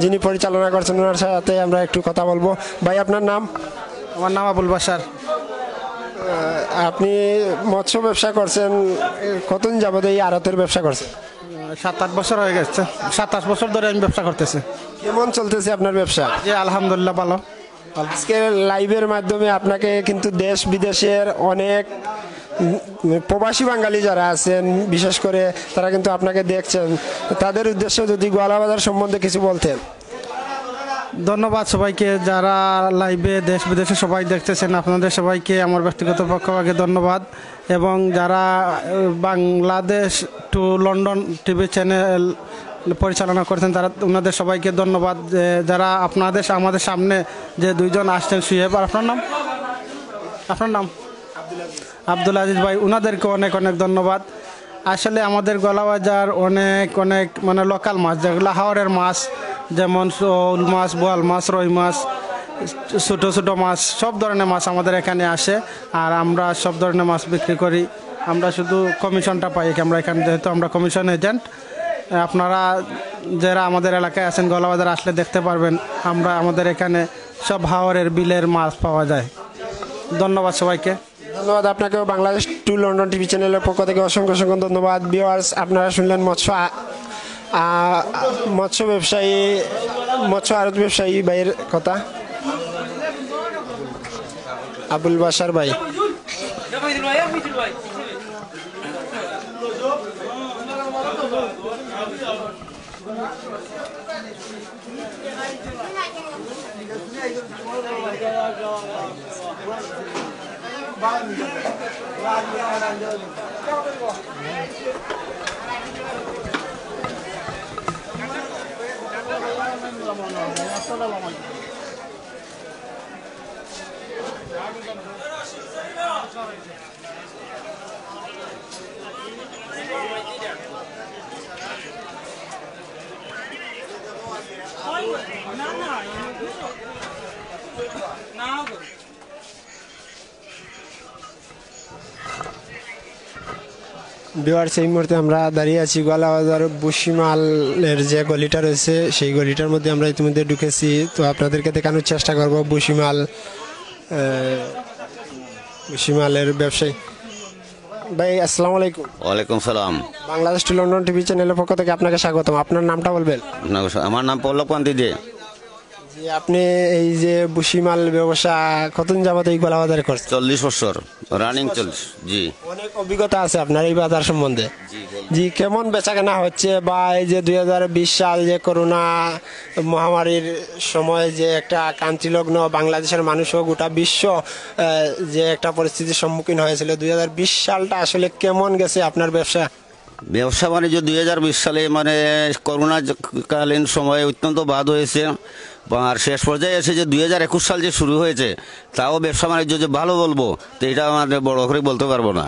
যিনি পরিচালনা করছেন, ওনার সাথে আমরা একটু কথা বলবো। ভাই আপনার নাম? আমার নাম আবুল বাশার। আপনি মৎস্য ব্যবসা করছেন, কতদিন যাবত এই আড়তের ব্যবসা করছেন? 7-8 বছর হয়ে গেছে, 7-8 বছর ধরে আমি ব্যবসা করতেছি। কেমন চলতেছে আপনার ব্যবসা? জি আলহামদুলিল্লাহ ভালো। আজকের লাইভের মাধ্যমে আপনাকে কিন্তু দেশ বিদেশের অনেক প্রবাসী বাঙালি যারা আছেন, বিশেষ করে তারা কিন্তু আপনাকে দেখছেন। তাদের উদ্দেশ্যে যদি গলাবাজার সম্বন্ধে কিছু বলতেন। ধন্যবাদ সবাইকে যারা লাইভে দেশ বিদেশে সবাই দেখতেছেন, আপনাদের সবাইকে আমার ব্যক্তিগত পক্ষ থেকে ধন্যবাদ। এবং যারা Bangladesh to London TV channel পরিচালনা করছেন, তারা ওনাদের সবাইকে ধন্যবাদ। যারা আমাদের সামনে যে দুইজন আসছেন, সুহেব আর আপনার নাম আব্দুল আজিজ ভাই, ওনাদেরকে অনেক অনেক ধন্যবাদ। আসলে আমাদের গলাবাজার অনেক অনেক মানে লোকাল মাছ, যেগুলো হাওরের মাছ, যেমন শোল মাছ, বোয়াল মাছ, রুই মাছ, ছোটো ছোটো মাছ, সব ধরনের মাছ আমাদের এখানে আসে। আর আমরা সব ধরনের মাছ বিক্রি করি। আমরা শুধু কমিশনটা পাই, আমরা এখানে যেহেতু আমরা কমিশন এজেন্ট। আপনারা যারা আমাদের এলাকায় আছেন, গলাবাজার আসলে দেখতে পারবেন আমাদের এখানে সব হাওরের বিলের মাছ পাওয়া যায়। ধন্যবাদ সবাইকে। ধন্যবাদ আপনাকেও। বাংলাদেশ টু লন্ডন টিভি চ্যানেলের পক্ষ থেকে অসংখ্য অসংখ্য ধন্যবাদ। ভিউয়ার্স, আপনারা শুনলেন মৎস্য আড়ত ব্যবসায়ী ভাইয়ের কথা, আবুল বাশার ভাই। ভিউয়ার্স, এই মুহূর্তে আমরা দাঁড়িয়ে আছি গলাবাজার বুশিমালের যে গলিটা রয়েছে, সেই গলিটার মধ্যে আমরা ইতিমধ্যে ঢুকেছি। তো আপনাদেরকে দেখানোর চেষ্টা করব বুশিমালের ব্যবসায়ী ভাই। আসসালামু আলাইকুম। ওয়ালাইকুম সালাম। বাংলাদেশ টু লন্ডন টিভি চ্যানেলের পক্ষ থেকে আপনাকে স্বাগতম। আপনার নামটা বলবেন? আমার নাম পল্লব কান্তি দে। আপনি এই যে বুশিমাল ব্যবসা কতদিন যাবত এই গলাবাজারে করছেন? 40 বছর রানিং 40। জি, অনেক অভিজ্ঞতা আছে আপনার এই বাজার সম্বন্ধে। জি, কেমন বেচাকেনা হচ্ছে? বা এই যে 2020 সাল যে করোনা মহামারীর সময় যে একটা কান্তিলগ্ন বাংলাদেশের মানুষও গোটা বিশ্ব যে একটা পরিস্থিতির সম্মুখীন হয়েছিল, 2020 সালটা আসলে কেমন গেছে আপনার ব্যবসা? ব্যবসা বাণিজ্য 2020 সালে মানে করোনা কালীন সময়ে অত্যন্ত বাদ হয়েছে। আর শেষ পর্যায়ে এসে যে 2021 সাল যে শুরু হয়েছে, তাও ব্যবসা বাণিজ্য যে ভালো বলবো তো এটা আমাদের বড় করে বলতে পারবো না।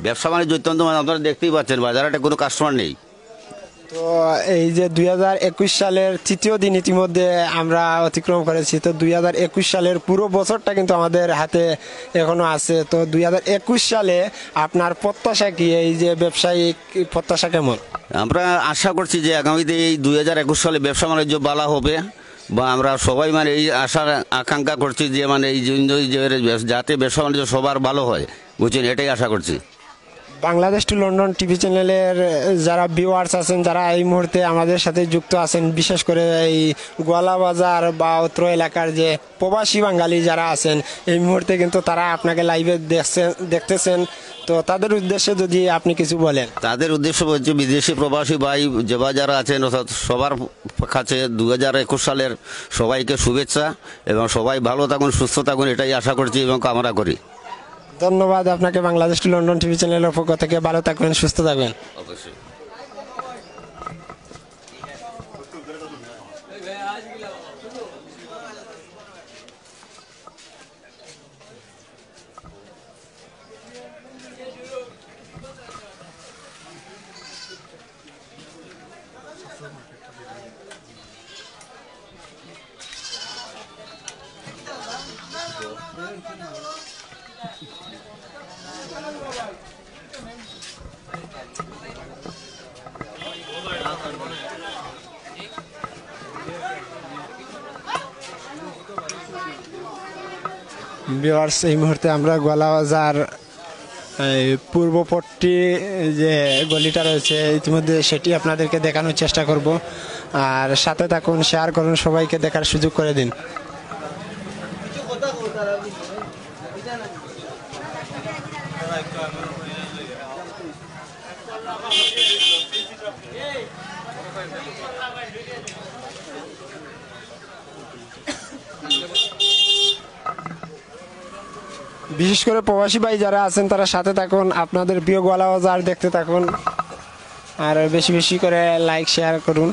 ব্যবসা বাণিজ্য অত্যন্ত, আপনারা দেখতেই পাচ্ছেন বাজারে কোনো কাস্টমার নেই। তো এই যে 2021 সালের তৃতীয় দিন ইতিমধ্যে আমরা অতিক্রম করেছি। তো 2021 সালের পুরো বছরটা কিন্তু আমাদের হাতে এখনো আছে। তো 2021 সালে আপনার প্রত্যাশা কি? এই যে ব্যবসায়িক প্রত্যাশা কেমন? আমরা আশা করছি যে আগামীতে এই 2021 সালে ব্যবসা বাণিজ্য ভালো হবে, বা আমরা সবাই মানে এই আশা আকাঙ্ক্ষা করছি যে মানে এই যাতে ব্যবসা বাণিজ্য সবার ভালো হয়, বুঝছেন, এটাই আশা করছি। বাংলাদেশ টু লন্ডন টিভি চ্যানেলের যারা ভিউয়ার্স আছেন, যারা এই মুহূর্তে আমাদের সাথে যুক্ত আছেন, বিশেষ করে এই গোয়ালাবাজার বা অত্র এলাকার যে প্রবাসী বাঙালি যারা আছেন, এই মুহূর্তে কিন্তু তারা আপনাকে লাইভে দেখতেছেন। তো তাদের উদ্দেশ্যে যদি আপনি কিছু বলেন। তাদের উদ্দেশ্য হচ্ছে বিদেশি প্রবাসী ভাই যারা আছেন সবার কাছে 2021 সালের সবাইকে শুভেচ্ছা, এবং সবাই ভালো থাকুন, সুস্থ থাকুন, এটাই আশা করছি এবং কামনা করি। ধন্যবাদ আপনাকে। বাংলাদেশ টু লন্ডন টিভি চ্যানেলের পক্ষ থেকে ভালো থাকবেন, সুস্থ থাকবেন। অবশ্যই। ভিউয়ার্স, এই মুহূর্তে আমরা গোয়ালাবাজার পূর্বপট্টি যে গলিটা রয়েছে ইতিমধ্যে সেটি আপনাদেরকে দেখানোর চেষ্টা করব। আর সাথে থাকুন, শেয়ার করুন, সবাইকে দেখার সুযোগ করে দিন। বিশেষ করে প্রবাসী ভাই যারা আছেন তারা সাথে থাকুন, আপনাদের প্রিয় গোয়ালাবাজার দেখতে থাকুন। আর বেশি বেশি করে লাইক শেয়ার করুন।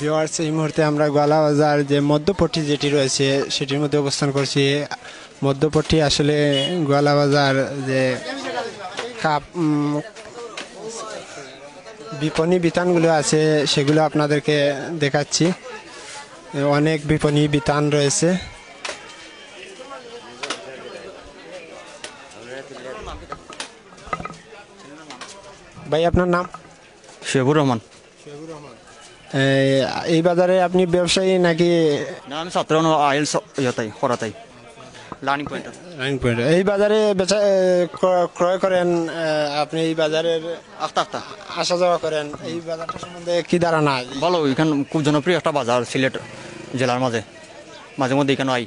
ভিউয়ার্স, এই মুহূর্তে আমরা গোয়ালা বাজার যে মধ্যপট্টি যেটি রয়েছে সেটির মধ্যে অবস্থান করছি। মধ্যপট্টি আসলে গোয়ালা বাজার যে বিপণী বিতানগুলো আছে সেগুলো আপনাদেরকে দেখাচ্ছি। অনেক বিপণী বিতান রয়েছে। ভাই, আপনার নাম? শেবুর রহমান। এই বাজারে আপনি ব্যবসায়ী নাকি? না, আমি ছাত্র আইএলস ইয়াতাই করাতাই লার্নিং পয়েন্ট। এই বাজারে ক্রয় করেন আপনি? এই বাজারের আসা যাওয়া করেন, এই বাজারটা সম্বন্ধে কি ধারণা? ভালো, এখানে খুব জনপ্রিয় একটা বাজার সিলেট জেলার মাঝে, মাঝে মধ্যে এখানে আই।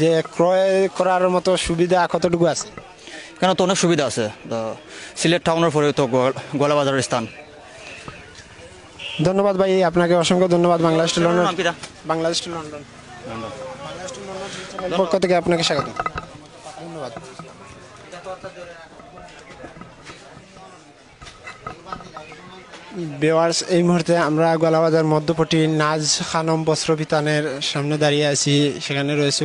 যে ক্রয় করার মতো সুবিধা কতটুকু আছে? এখানে তো অনেক সুবিধা আছে। সিলেট টাউনের পরে তো গোয়ালা বাজারের স্থান। ধন্যবাদ ভাই, আপনাকে অসংখ্য ধন্যবাদ। বাংলাদেশ টু লন্ডন পক্ষ থেকে আপনাকে স্বাগত। ধন্যবাদ। ভিউয়ার্স, এই মুহূর্তে আমরা গোয়ালাবাজার মধ্যপট্টি নাজ খানম বস্ত্র বিতানের সামনে দাঁড়িয়ে আছি। সেখানে রয়েছে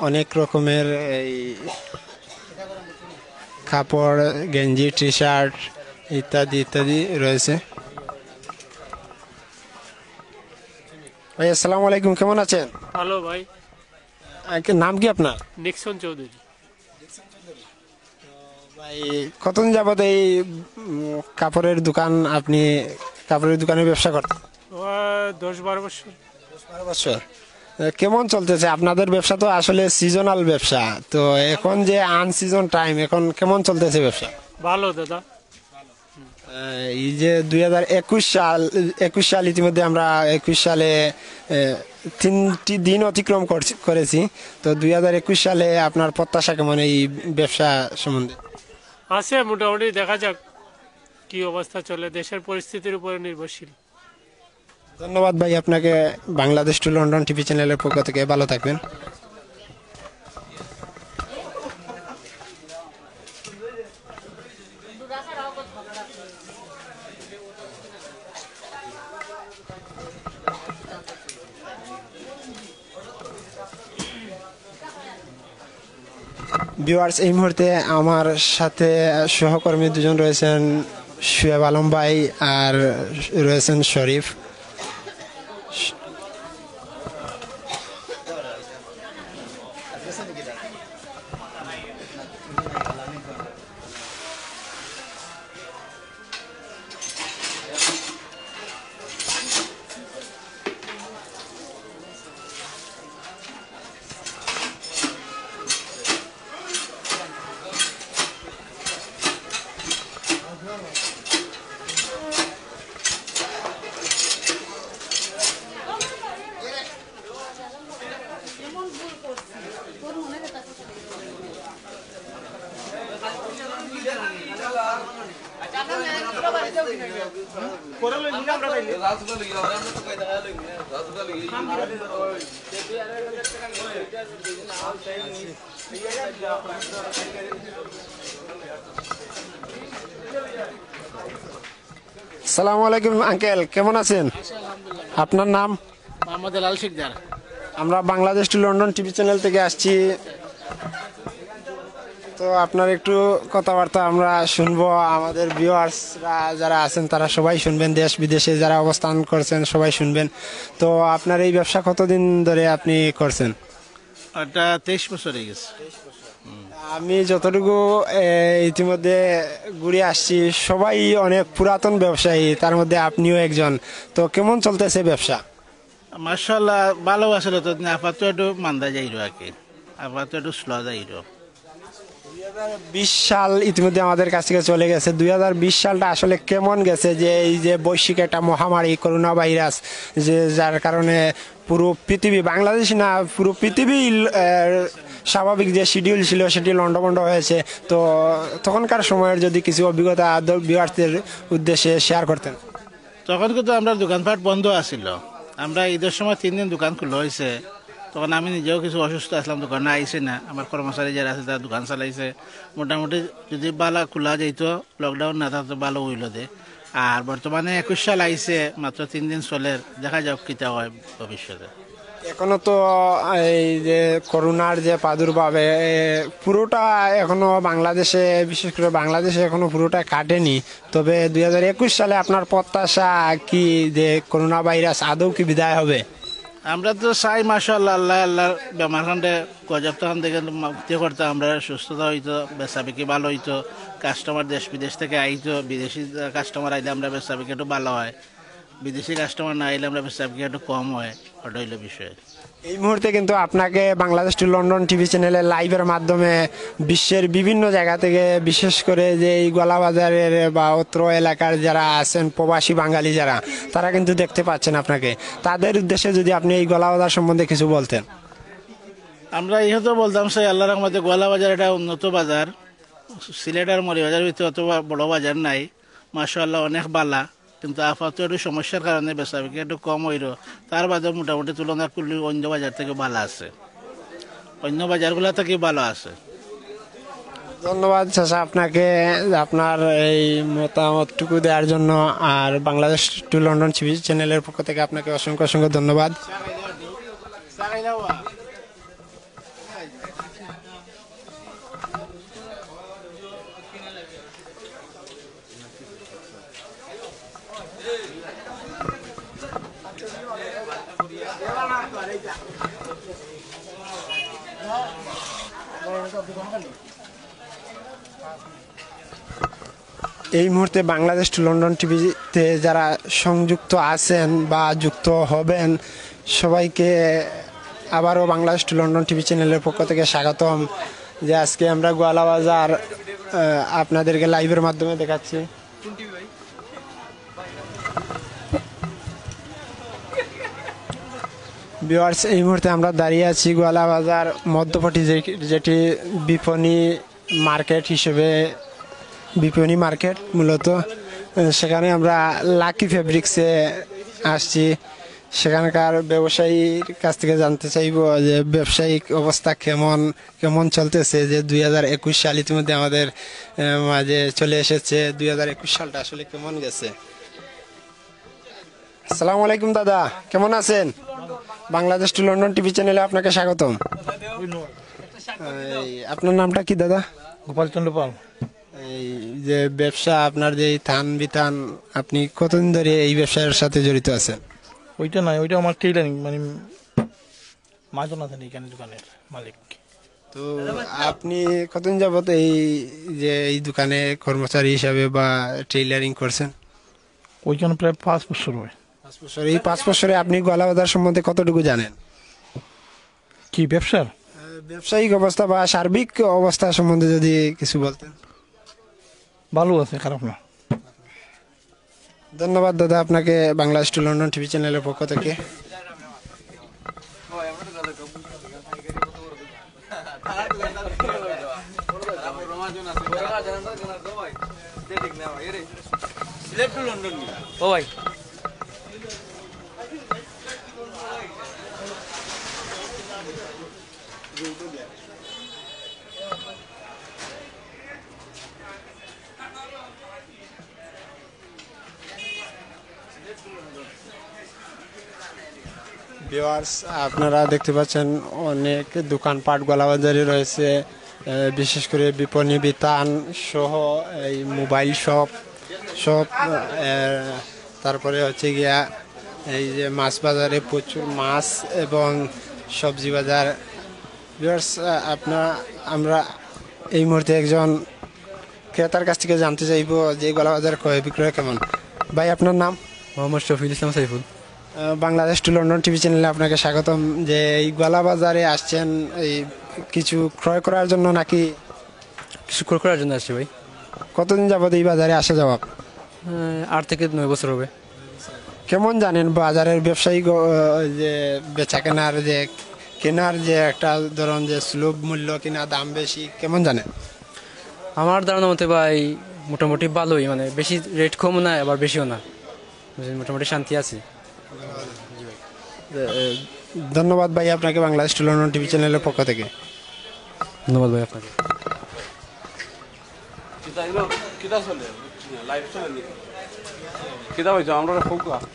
অনেক রকমের এই কাপড়, গেঞ্জি, টি শার্ট ইত্যাদি ইত্যাদি রয়েছে। ভাই, আসসালামু আলাইকুম, কেমন আছেন? ভালো ভাই। নাম কি আপনার? নিক্সন চৌধুরী। ভাই, কতদিন যাবত এই কাপড়ের দোকানে ব্যবসা করতেন? 10-12 বছর। 10-12 বছর। কেমন চলতেছে আপনাদের ব্যবসা? তো আসলে সিজনাল ব্যবসা, তো এখন যে আনসিজন টাইম, এখন কেমন চলতেছে ব্যবসা? ভালো দাদা। এই যে 2021 সাল ইতিমধ্যে আমরা 21 সালে 3টি দিন অতিক্রম করেছি। তো 2021 সালে আপনার প্রত্যাশা কেমন এই ব্যবসা সম্বন্ধে? আছে মোটামুটি, দেখা যাক কি অবস্থা চলে, দেশের পরিস্থিতির উপরে নির্ভরশীল। ধন্যবাদ ভাই আপনাকে। বাংলাদেশ টু লন্ডন টিভি চ্যানেলের পক্ষ থেকে ভালো থাকবেন। ভিউয়ার্স, এই মুহূর্তে আমার সাথে সহকর্মী দুজন রয়েছেন, শুয়েব আলম ভাই আর রয়েছেন শরীফ। আসসালামু আলাইকুম আঙ্কেল, কেমন আছেন? আপনার নাম? মোহাম্মদ লাল শিকদার। আমরা Bangladesh to London TV channel থেকে আসছি। তো আপনার একটু কথাবার্তা আমরা শুনবো, আমাদের ভিউয়ার্সরা যারা আছেন তারা সবাই শুনবেন, দেশ বিদেশে যারা অবস্থান করছেন সবাই শুনবেন। তো আপনার এই ব্যবসা কতদিন ধরে আপনি করছেন? এটা 23 বছর হয়ে গেছে। আমি যতটুকু ইতিমধ্যে ঘুরে আসছি সবাই অনেক পুরাতন ব্যবসায়ী, তার মধ্যে আপনিও একজন। তো কেমন চলতেছে ব্যবসা? মাশাআল্লাহ ভালো আসলে, তো আপাতত একটু মান্দা যাইরো আর কি, আপাতত একটু স্লো যাইরো। 2020 সাল ইতিমধ্যে আমাদের কাছ থেকে চলে গেছে। 2020 সালটা আসলে কেমন গেছে, যে এই যে বৈশ্বিক একটা মহামারী করোনা ভাইরাস, যে যার কারণে পুরো পৃথিবী, বাংলাদেশ না পুরো পৃথিবী স্বাভাবিক যে শিডিউল ছিল সেটি লন্ডভন্ড হয়েছে। তো তখনকার সময়ের যদি কিছু অভিজ্ঞতা ভিউয়ারদের উদ্দেশ্যে শেয়ার করতেন। তখন কিন্তু আমরা দোকানপাট বন্ধ আছিল, আমরা ঈদের সময় 3 দিন দোকান খোলা হয়েছে। তখন আমি নিজেও কিছু অসুস্থ আসলাম, দোকানে আইসে না, আমার কর্মচারী যারা আছে তারা দোকান চালাইছে। মোটামুটি যদি বালা খোলা যাইতো, লকডাউন না থাকতো ভালো হইল দে। আর বর্তমানে 21 সাল আইসে, মাত্র 3 দিন চলে, দেখা যাক কিতা হয় ভবিষ্যতে। এখনো তো এই যে করোনার যে প্রাদুর্ভাব পুরোটা এখনো বাংলাদেশে, বিশেষ করে বাংলাদেশে এখনো পুরোটা কাটেনি। তবে 2021 সালে আপনার প্রত্যাশা কি, যে করোনা ভাইরাস আদৌ কি বিদায় হবে? আমরা তো চাই মাশাআল্লাহ, আল্লাহর বেমার খান্ডে গজব তখন থেকে মুক্তি করতে, আমরা সুস্থতা হইতো, বেচা বিক্রি ভালো হইতো, কাস্টমার দেশ বিদেশ থেকে আইতো। বিদেশি কাস্টমার আইলে আমরা বেচা বিক্রি একটু ভালো হয়, বিদেশি কাস্টমার না আইলে আমরা বেচা বিক্রি একটু কম হয়, ওটা হইল বিষয়। এই মুহূর্তে কিন্তু আপনাকে বাংলাদেশ টু লন্ডন টিভি চ্যানেলে লাইভের মাধ্যমে বিশ্বের বিভিন্ন জায়গা থেকে, বিশেষ করে যে এই গলাবাজারের বা অত্র এলাকার যারা আছেন প্রবাসী বাঙালি যারা, তারা কিন্তু দেখতে পাচ্ছেন আপনাকে। তাদের উদ্দেশ্যে যদি আপনি এই গলাবাজার সম্বন্ধে কিছু বলতেন। আমরা ইহতো বলতাম সেই আল্লাহর রহমতে গলাবাজার এটা উন্নত বাজার, সিলেট আর মরিবাজার ভিতরে অত বড় বাজার নাই, মাশাআল্লাহ অনেক বালা। কিন্তু আপাতত একটু সমস্যার কারণে বেচা বিক্রি একটু কম হইল। তার বাদে মোটামুটি তুলনা করলে অন্য বাজার থেকে ভালো আছে, অন্য বাজারগুলো থেকে ভালো আছে। ধন্যবাদ চাচা আপনাকে, আপনার এই মতামতটুকু দেওয়ার জন্য। আর বাংলাদেশ টু লন্ডন টিভি চ্যানেলের পক্ষ থেকে আপনাকে অসংখ্য অসংখ্য ধন্যবাদ। এই মুহূর্তে বাংলাদেশ টু লন্ডন টিভিতে যারা সংযুক্ত আছেন বা যুক্ত হবেন, সবাইকে আবারও বাংলাদেশ টু লন্ডন টিভি চ্যানেলের পক্ষ থেকে স্বাগতম। যে আজকে আমরা গোয়ালাবাজার আপনাদেরকে লাইভের মাধ্যমে দেখাচ্ছি। ভিউয়ার্স, এই মুহূর্তে আমরা দাঁড়িয়ে আছি গোয়ালাবাজার মধ্যপট্টি, যেটি বিপণী মার্কেট হিসেবে, বিপণী মার্কেট মূলত। সেখানে আমরা লাকি ফেব্রিক্সে আসছি। সেখানকার ব্যবসায়ীর কাছ থেকে জানতে চাইব যে ব্যবসায়িক অবস্থা কেমন চলতেছে। যে 2021 সাল ইতিমধ্যে আমাদের মাঝে চলে এসেছে, 2021 সালটা আসলে কেমন গেছে? আসসালামু আলাইকুম দাদা, কেমন আছেন? বাংলাদেশ টু লন্ডন টিভি চ্যানেলে আপনাকে স্বাগতম। আপনার নামটা কি দাদা? গোপাল চন্দ্র পাল। এই যে ব্যবসা আপনার, যে থান বিতান, আপনি কতদিন ধরে এই ব্যবসার সাথে জড়িত আছেন? ওইটা নয়, ওইটা আমার টেইলারিং, মানে মাজন আছেন এখানে দোকানের মালিক। তো আপনি কতদিন যাবত এই দোকানে কর্মচারী হিসাবে বা টেইলারিং করছেন? ওইখানে প্রায় 5 বছর হয়। 5 বছর। এই 5 বছরে আপনি গলাবাজার সম্বন্ধে কতটুকু জানেন? কি ব্যবসার ব্যবসায়িক অবস্থা বা সার্বিক অবস্থা সম্বন্ধে যদি কিছু বলতেন। ভালো আছে, খারাপ না। ধন্যবাদ দাদা আপনাকে বাংলাদেশ টু লন্ডন টিভি চ্যানেলের পক্ষ থেকে। ও ভাই, ভিউয়ার্স, আপনারা দেখতে পাচ্ছেন অনেক দোকানপাট গলাবাজারে রয়েছে। বিশেষ করে বিপণী বিতান সহ এই মোবাইল শপ সব তারপরে হচ্ছে গিয়া এই যে মাছ বাজারে প্রচুর মাছ এবং সবজি বাজার। ভিউয়ার্স, আমরা এই মুহূর্তে একজন ক্রেতার কাছ থেকে জানতে চাইবো যে গলা বাজার ক্রয় বিক্রয় কেমন। ভাই, আপনার নাম? Mohammad Shafiul Islam Saiful. Bangladesh to London TV চ্যানেলে আপনাকে স্বাগতম। যে এই গলা বাজারে আসছেন এই কিছু ক্রয় করার জন্য নাকি? কিছু ক্রয় করার জন্য আসছি ভাই। কতদিন যাবত এই বাজারে আসা যাওয়া? 8 থেকে 9 বছর হবে। কেমন জানেন বাজারের ব্যবসায়িক যে বেচা কেনার যে একটা ধরুন যে সুলভ মূল্য কিনা দাম বেশি, কেমন জানেন? আমার ধারণা মতে ভাই মোটামুটি ভালোই, মানে বেশি রেট কম না আবার বেশিও না, মোটামুটি শান্তি আছে। ধন্যবাদ ভাই আপনাকে বাংলাদেশ টু লন্ডন টিভি চ্যানেলের পক্ষ থেকে। ধন্যবাদ ভাই আপনাকে।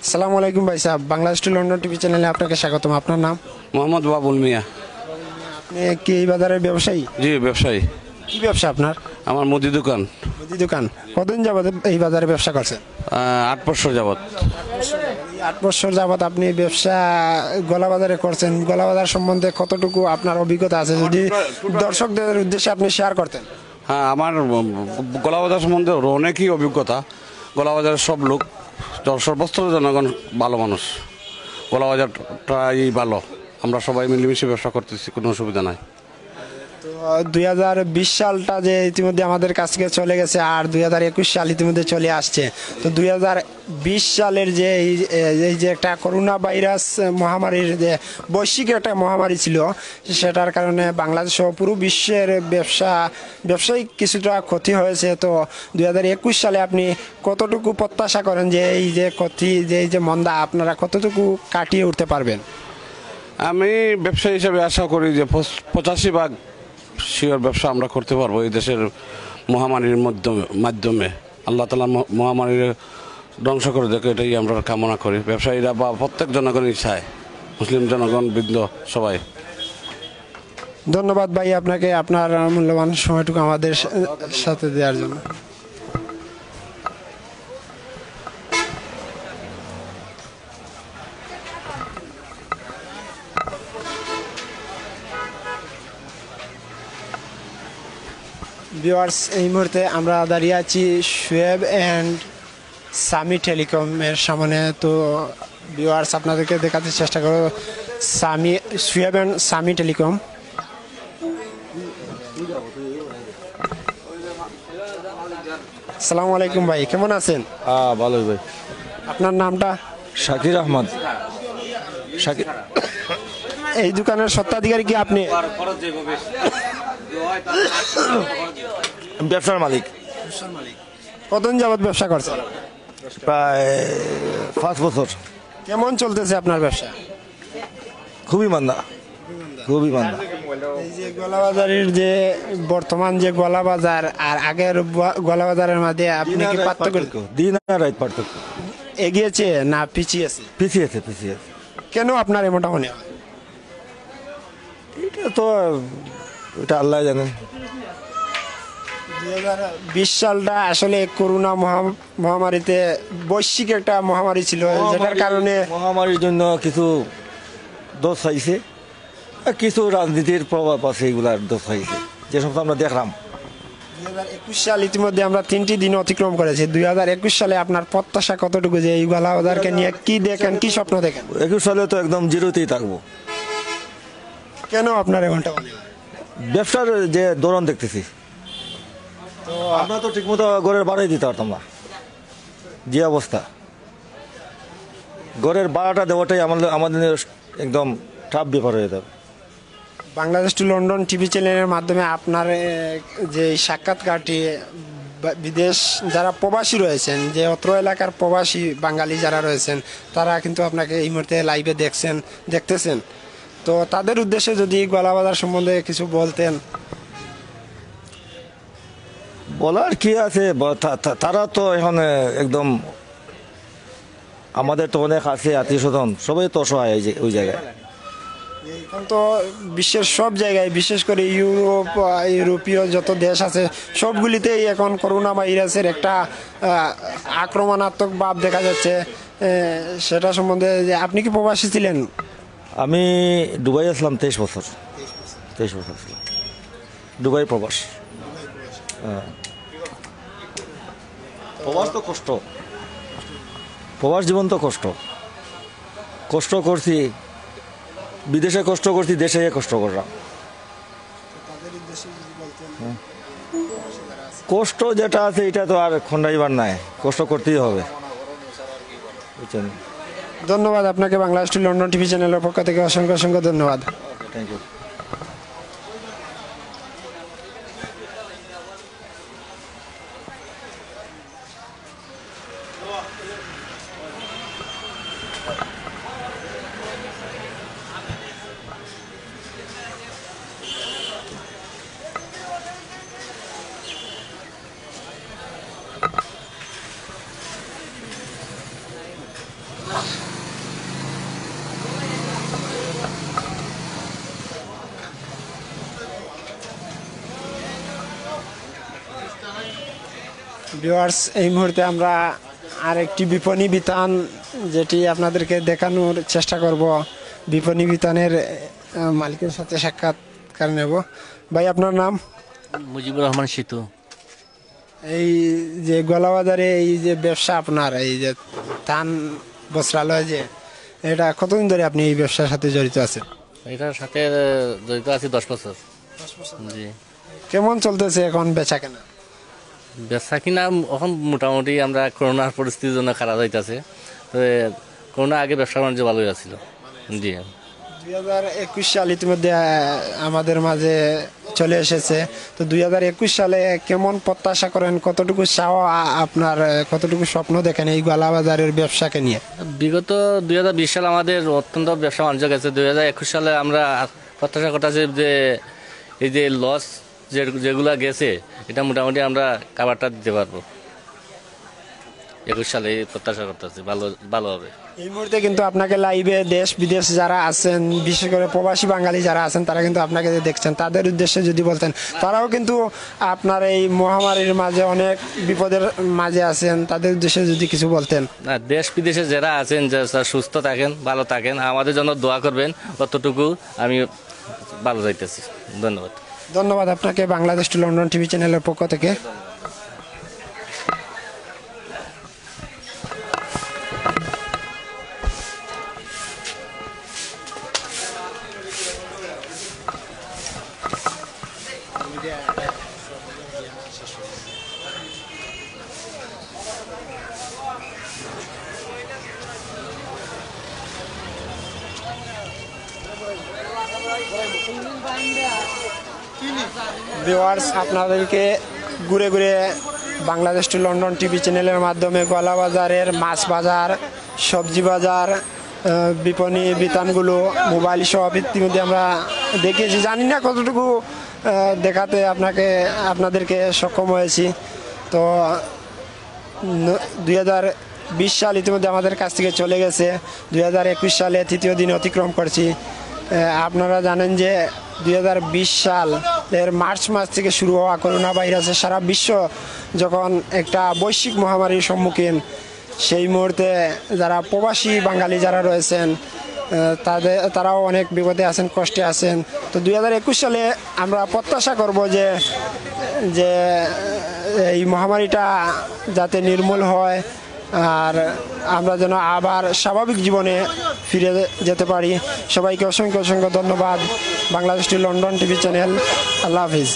আসসালামু আলাইকুম ভাই সাহেব, বাংলাদেশ টু লন্ডন টিভি চ্যানেলে আপনাকে স্বাগতম। আপনার নাম? মোহাম্মদ বাবুল মিয়া। আপনি কি এই বাজারের ব্যবসায়ী? জি, ব্যবসায়ী। কি ব্যবসা আপনার? আমার মুদি দোকান। মুদি দোকান। কতদিন যাবত এই বাজারে ব্যবসা করছেন? 8 বছর যাবত। 8 বছর যাবত আপনি ব্যবসা গলা বাজারে করছেন। গলা বাজার সম্বন্ধে কতটুকু আপনার অভিজ্ঞতা আছে, যদি দর্শকদের উদ্দেশ্যে আপনি শেয়ার করতেন? হ্যাঁ, আমার গলা বাজার সম্বন্ধে অনেকই অভিজ্ঞতা। গলা বাজারের সব লোক, সর্বস্ত জনগণ ভালো মানুষ। গলা বাজারটাই ভালো, আমরা সবাই মিলেমিশে ব্যবসা করতেছি, কোনো অসুবিধা নাই। তো 2020 সালটা যে ইতিমধ্যে আমাদের কাছ থেকে চলে গেছে আর 2021 সাল ইতিমধ্যে চলে আসছে, তো 2020 সালের যে এই যে একটা করোনা ভাইরাস মহামারীর যে বৈশ্বিক একটা মহামারী ছিল, সেটার কারণে বাংলাদেশ সহ পুরো বিশ্বের ব্যবসায়িক কিছুটা ক্ষতি হয়েছে। তো 2021 সালে আপনি কতটুকু প্রত্যাশা করেন যে এই যে ক্ষতি, যে এই যে মন্দা, আপনারা কতটুকু কাটিয়ে উঠতে পারবেন? আমি ব্যবসায়ী হিসেবে আশা করি যে 85% শিওর ব্যবসা আমরা করতে পারবো এই দেশের মহামারীর মাধ্যমে। আল্লাহ তাআলা মহামারীর ধ্বংস করে দেখে, এটাই আমরা কামনা করি ব্যবসায়ীরা বা প্রত্যেক জনগণই চায়, মুসলিম জনগণ বৃদ্ধ সবাই। ধন্যবাদ ভাই আপনাকে, আপনার মূল্যবান সময়টুকু আমাদের সাথে দেওয়ার জন্য। ভিউয়ার্স, এই মুহূর্তে আমরা দাঁড়িয়ে আছি শুয়েব অ্যান্ড সামি টেলিকমের সামনে। তো ভিউয়ার্স, আপনাদেরকে দেখাতে চেষ্টা করো শুয়েব অ্যান্ড সামি টেলিকম। আসসালামু আলাইকুম ভাই, কেমন আছেন? ভালোই ভাই। আপনার নামটা? শাকির আহমদ। শাকির। এই দোকানের স্বত্বাধিকারী কি আপনি? ব্যবসার মালিক। কতদিন যাবত ব্যবসা করছেন? প্রায় 5 বছর। কেমন চলতেছে আপনার ব্যবসা? খুবই মান্দা, খুবই মান্দা। এই যে গলা বাজারের যে বর্তমান যে গলা বাজার আর আগের গলা বাজারের মধ্যে আপনি কি পার্থক্য? দিন আর রাত পার্থক্য। এগিয়েছে না পিছিয়েছে? পিছিয়েছে। কেন আপনার এমনটা মনে হয়? এটা আল্লাহ জানে। 2020 সালটা আসলে করোনা মহামারীতে বৈশ্বিক একটা মহামারী ছিল, যেটার কারণে মহামারীর জন্য কিছু দোষ হয়েছে, কিছু রাজনীতির প্রভাব আছে, এগুলার দোষ হয়েছে, যেসব আমরা দেখলাম। 2021 সাল ইতিমধ্যে আমরা 3টি দিন অতিক্রম করেছি। 2021 সালে আপনার প্রত্যাশা কতটুকু, যে এই গলা বাজারকে নিয়ে কি দেখেন, কি স্বপ্ন দেখেন? 21 সালে তো একদম জিরোতেই থাকবো। কেন আপনার এমনটা মনে হয়? ব্যবসার যে ধরন দেখতেছি, আমরা তো ঠিকমতো ঘরের ভাড়াই দিতে পারতাম না, যে অবস্থা। ঘরের ভাড়াটা দেওয়াটাই আমাদের একদম টাফ ব্যাপার হয়ে যাবে। বাংলাদেশ টু লন্ডন টিভি চ্যানেলের মাধ্যমে আপনার যে সাক্ষাৎকারটি বিদেশ যারা প্রবাসী রয়েছেন, যে অত্র এলাকার প্রবাসী বাঙালি যারা রয়েছেন, তারা কিন্তু আপনাকে এই মুহূর্তে লাইভে দেখতেছেন। তো তাদের উদ্দেশ্যে যদি গলা বাজার সম্বন্ধে কিছু বলতেন। বলার কি আছে, তারা তো এখন একদম, আমাদের তো অনেক আছে আত্মীয় স্বজন, সবাই তো অসহায় ওই জায়গায়। এখন তো বিশ্বের সব জায়গায়, বিশেষ করে ইউরোপীয় যত দেশ আছে সবগুলিতেই এখন করোনা ভাইরাসের একটা আক্রমণাত্মক ভাব দেখা যাচ্ছে। সেটা সম্বন্ধে যে আপনি কি প্রবাসী ছিলেন? আমি দুবাই আসলাম 23 বছর ছিলাম দুবাই প্রবাস। হ্যাঁ, প্রবাস তো কষ্ট, প্রবাস জীবন তো কষ্ট করছি, বিদেশে কষ্ট করছি, দেশে কষ্ট করলাম। কষ্ট যেটা আছে এটা তো আর খন্ডাইবার নাই, কষ্ট করতেই হবে, বুঝছেন। ধন্যবাদ আপনাকে বাংলাদেশ টু লন্ডন টিভি চ্যানেলের পক্ষ থেকে অসংখ্য অসংখ্য ধন্যবাদ। Thank you. ভিউয়ার্স, এই মুহূর্তে আমরা আরেকটি বিপণী বিতান যেটি আপনাদেরকে দেখানোর চেষ্টা করব। বিপণী বিতানের মালিকের সাথে সাক্ষাৎকার নেব। ভাই, আপনার নাম? মুজিবুর রহমান সিতু। এই যে গলাবাজারে এই যে ব্যবসা আপনার, এই যে ধান বস্ত্রালয়, যে এটা কতদিন ধরে আপনি এই ব্যবসার সাথে জড়িত আছেন? এটার সাথে জড়িত আছি 10 বছর। জি। কেমন চলতেছে এখন বেচা কেনা? বেচা কিনা এখন মোটামুটি আমরা করোনার পরিস্থিতির জন্য খারাপ হইতেছে। তো করোনা আগে ব্যবসা বাণিজ্য ভালোই আছিল। জি। 2021 সাল ইতিমধ্যে আমাদের মাঝে চলে এসেছে। তো 2021 সালে কেমন প্রত্যাশা করেন, কতটুকু চাওয়া আপনার, কতটুকু স্বপ্ন দেখেন এই গলাবাজারের ব্যবসাকে নিয়ে? বিগত 2020 সাল আমাদের অত্যন্ত ব্যবসা বাণিজ্য গেছে। 2021 সালে আমরা প্রত্যাশা করতেছি যে এই যে লস যেগুলা গেছে এটা মোটামুটি আমরা কাভারটা দিতে পারবো। 21 সালে প্রত্যাশা করতেছি ভালো হবে। এই মুহূর্তে কিন্তু আপনাকে লাইভে দেশ বিদেশ যারা আছেন, বিশেষ করে প্রবাসী বাঙালি যারা আছেন, তারা কিন্তু আপনাকে দেখছেন। তাদের উদ্দেশ্যে যদি বলতেন, তারাও কিন্তু আপনার এই মহামারীর মাঝে অনেক বিপদের মাঝে আছেন, তাদের উদ্দেশ্যে যদি কিছু বলতেন। না, দেশ বিদেশে যারা আছেন, যারা সুস্থ থাকেন, ভালো থাকেন, আমাদের জন্য দোয়া করবেন, ততটুকু আমি ভালো যাইতেছি। ধন্যবাদ। ধন্যবাদ আপনাকে বাংলাদেশ টু লন্ডন টিভি চ্যানেলের পক্ষ থেকে। ভিউয়ার্স, আপনাদেরকে ঘুরে ঘুরে বাংলাদেশ টু লন্ডন টিভি চ্যানেলের মাধ্যমে গলা বাজারের মাছ বাজার, সবজি বাজার, বিপণী বিতানগুলো, মোবাইল শপ ইতিমধ্যে আমরা দেখিয়েছি। জানি না কতটুকু দেখাতে আপনাদেরকে সক্ষম হয়েছি। তো 2020 সাল ইতিমধ্যে আমাদের কাছ থেকে চলে গেছে। 2021 সালে তৃতীয় দিন অতিক্রম করছি। আপনারা জানেন যে 2020 সালের মার্চ মাস থেকে শুরু হওয়া করোনা ভাইরাসের সারা বিশ্ব যখন একটা বৈশ্বিক মহামারীর সম্মুখীন, সেই মুহূর্তে যারা প্রবাসী বাঙালি যারা রয়েছেন তারাও অনেক বিপদে আছেন, কষ্টে আছেন। তো 2021 সালে আমরা প্রত্যাশা করব যে এই মহামারীটা যাতে নির্মূল হয় আর আমরা যেন আবার স্বাভাবিক জীবনে ফিরে যেতে পারি। সবাইকে অসংখ্য অসংখ্য ধন্যবাদ। Bangladesh to London TV channel. Allah Hafiz.